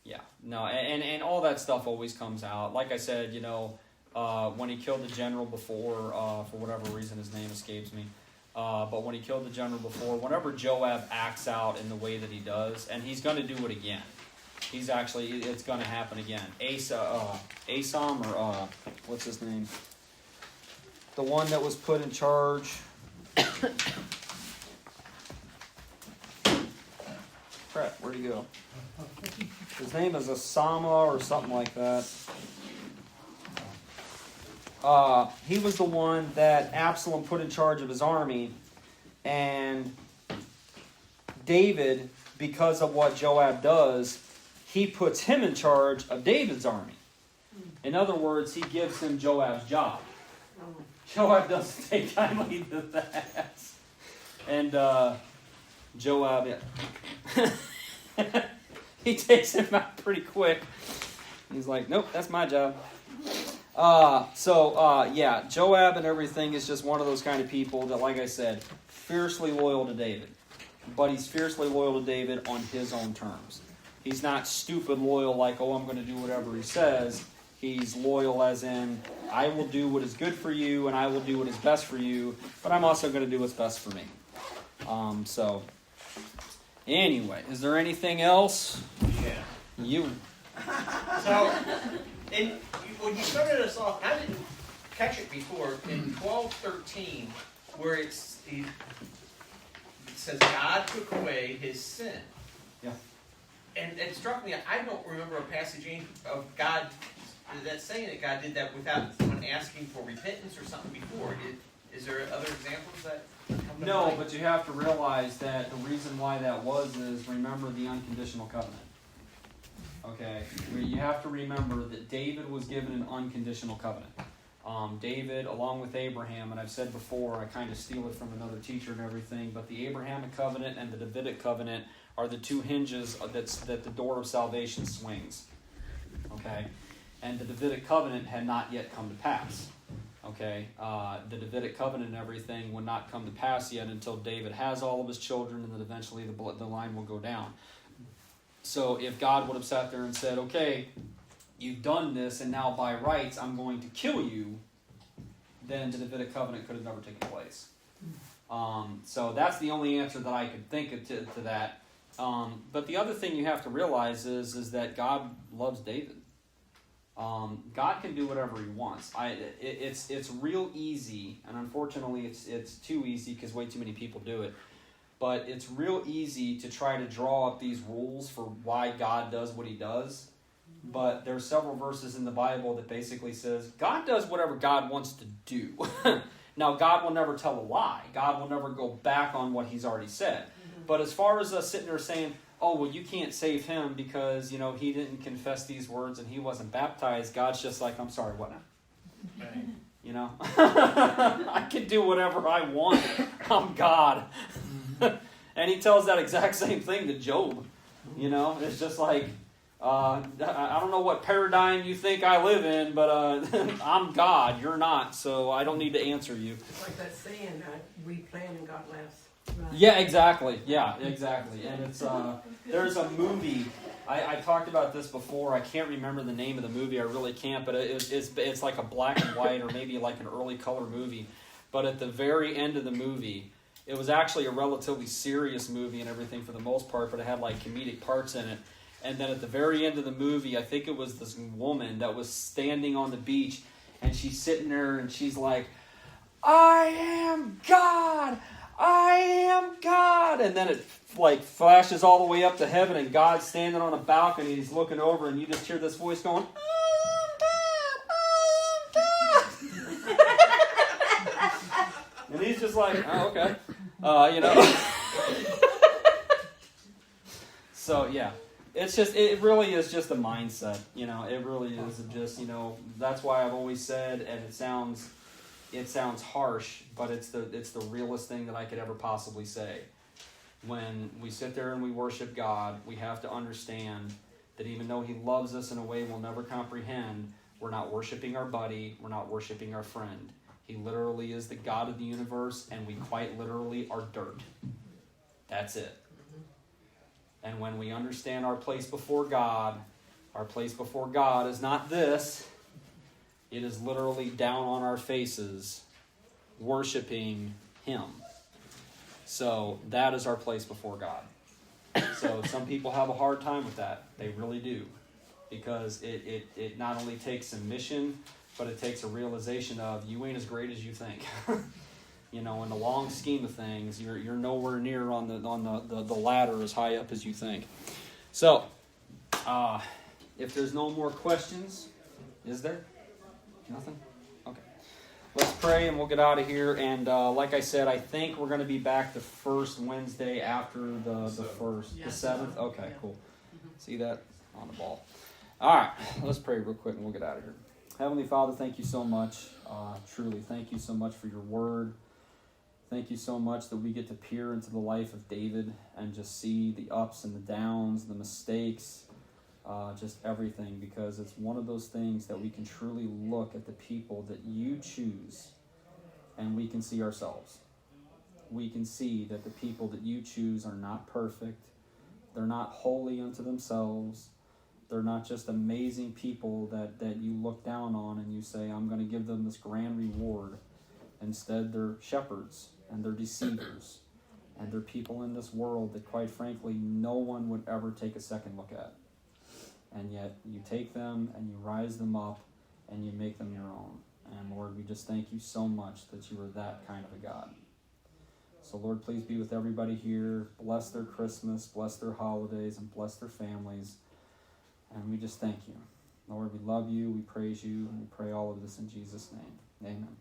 Yeah, no, and all that stuff always comes out. Like I said, when he killed the general before, for whatever reason his name escapes me, but when he killed the general before, whenever Joab acts out in the way that he does, and he's going to do it again. It's going to happen again. Asam, or what's his name? The one that was put in charge. Crap, where'd he go? His name is Asama or something like that. He was the one that Absalom put in charge of his army, and David, because of what Joab does, he puts him in charge of David's army. In other words, he gives him Joab's job. Joab doesn't take kindly to that. And Joab, he takes him out pretty quick. He's like, nope, that's my job. Yeah, Joab and everything is just one of those kind of people that, like I said, fiercely loyal to David. But he's fiercely loyal to David on his own terms. He's not stupid loyal like, oh, I'm going to do whatever he says. He's loyal as in, I will do what is good for you and I will do what is best for you, but I'm also going to do what's best for me. Anyway, is there anything else? Yeah. You. So, when you started us off, I didn't catch it before, in 12:13, where it says God took away his sin. Yeah. And it struck me, I don't remember a passage of God that's saying that God did that without someone asking for repentance or something before. Is there other examples that come to No, mind? but you have to realize that the reason why that was is, remember the unconditional covenant. Okay? You have to remember that David was given an unconditional covenant. David, along with Abraham, and I've said before, I kind of steal it from another teacher and everything, but the Abrahamic covenant and the Davidic covenant are the two hinges that the door of salvation swings. Okay? And the Davidic covenant had not yet come to pass. Okay? The Davidic covenant and everything would not come to pass yet until David has all of his children, and then eventually the line will go down. So if God would have sat there and said, okay, you've done this, and now by rights I'm going to kill you, then the Davidic covenant could have never taken place. So that's the only answer that I could think of to that. But the other thing you have to realize is that God loves David. God can do whatever he wants. It's real easy, and unfortunately it's too easy because way too many people do it. But it's real easy to try to draw up these rules for why God does what he does. But there's several verses in the Bible that basically says God does whatever God wants to do. Now, God will never tell a lie. God will never go back on what he's already said. But as far as us sitting there saying, oh, well, you can't save him because, he didn't confess these words and he wasn't baptized, God's just like, I'm sorry, what now? Okay. I can do whatever I want. I'm God. And he tells that exact same thing to Job. It's just like, I don't know what paradigm you think I live in, but I'm God. You're not, so I don't need to answer you. It's like that saying, we plan and God laughs. Right. Yeah, exactly. Yeah, exactly. And it's there's a movie. I talked about this before. I can't remember the name of the movie. I really can't. But it's like a black and white or maybe like an early color movie. But at the very end of the movie, it was actually a relatively serious movie and everything for the most part. But it had like comedic parts in it. And then at the very end of the movie, I think it was this woman that was standing on the beach, and she's sitting there and she's like, "I am God. I am God." And then it like flashes all the way up to heaven, and God's standing on a balcony. He's looking over, and you just hear this voice going, "I am God. And he's just like, "Oh, okay," So yeah. it's just, it really is just a mindset, you know, it really is just, you know, that's why I've always said, and it sounds harsh, but it's the realest thing that I could ever possibly say. When we sit there and we worship God, we have to understand that even though He loves us in a way we'll never comprehend, we're not worshiping our buddy, we're not worshiping our friend. He literally is the God of the universe, and we quite literally are dirt. That's it. And when we understand our place before God is not this. It is literally down on our faces, worshiping Him. So that is our place before God. So some people have a hard time with that. They really do. Because it not only takes submission, but it takes a realization of you ain't as great as you think. You know, in the long scheme of things, you're nowhere near on the ladder as high up as you think. So, if there's no more questions, is there? Nothing? Okay. Let's pray and we'll get out of here. And like I said, I think we're going to be back the first Wednesday after the first. Yeah. The 7th? Okay, Yeah. cool. See that? On the ball. All right. Let's pray real quick and we'll get out of here. Heavenly Father, thank you so much. Truly, thank you so much for your word. Thank you so much that we get to peer into the life of David and just see the ups and the downs, the mistakes, just everything, because it's one of those things that we can truly look at the people that you choose and we can see ourselves. We can see that the people that you choose are not perfect. They're not holy unto themselves. They're not just amazing people that you look down on and you say, I'm going to give them this grand reward. Instead, they're shepherds and they're deceivers. And they're people in this world that, quite frankly, no one would ever take a second look at. And yet, you take them and you rise them up and you make them your own. And Lord, we just thank you so much that you are that kind of a God. So Lord, please be with everybody here. Bless their Christmas, bless their holidays, and bless their families. And we just thank you. Lord, we love you, we praise you, and we pray all of this in Jesus' name. Amen.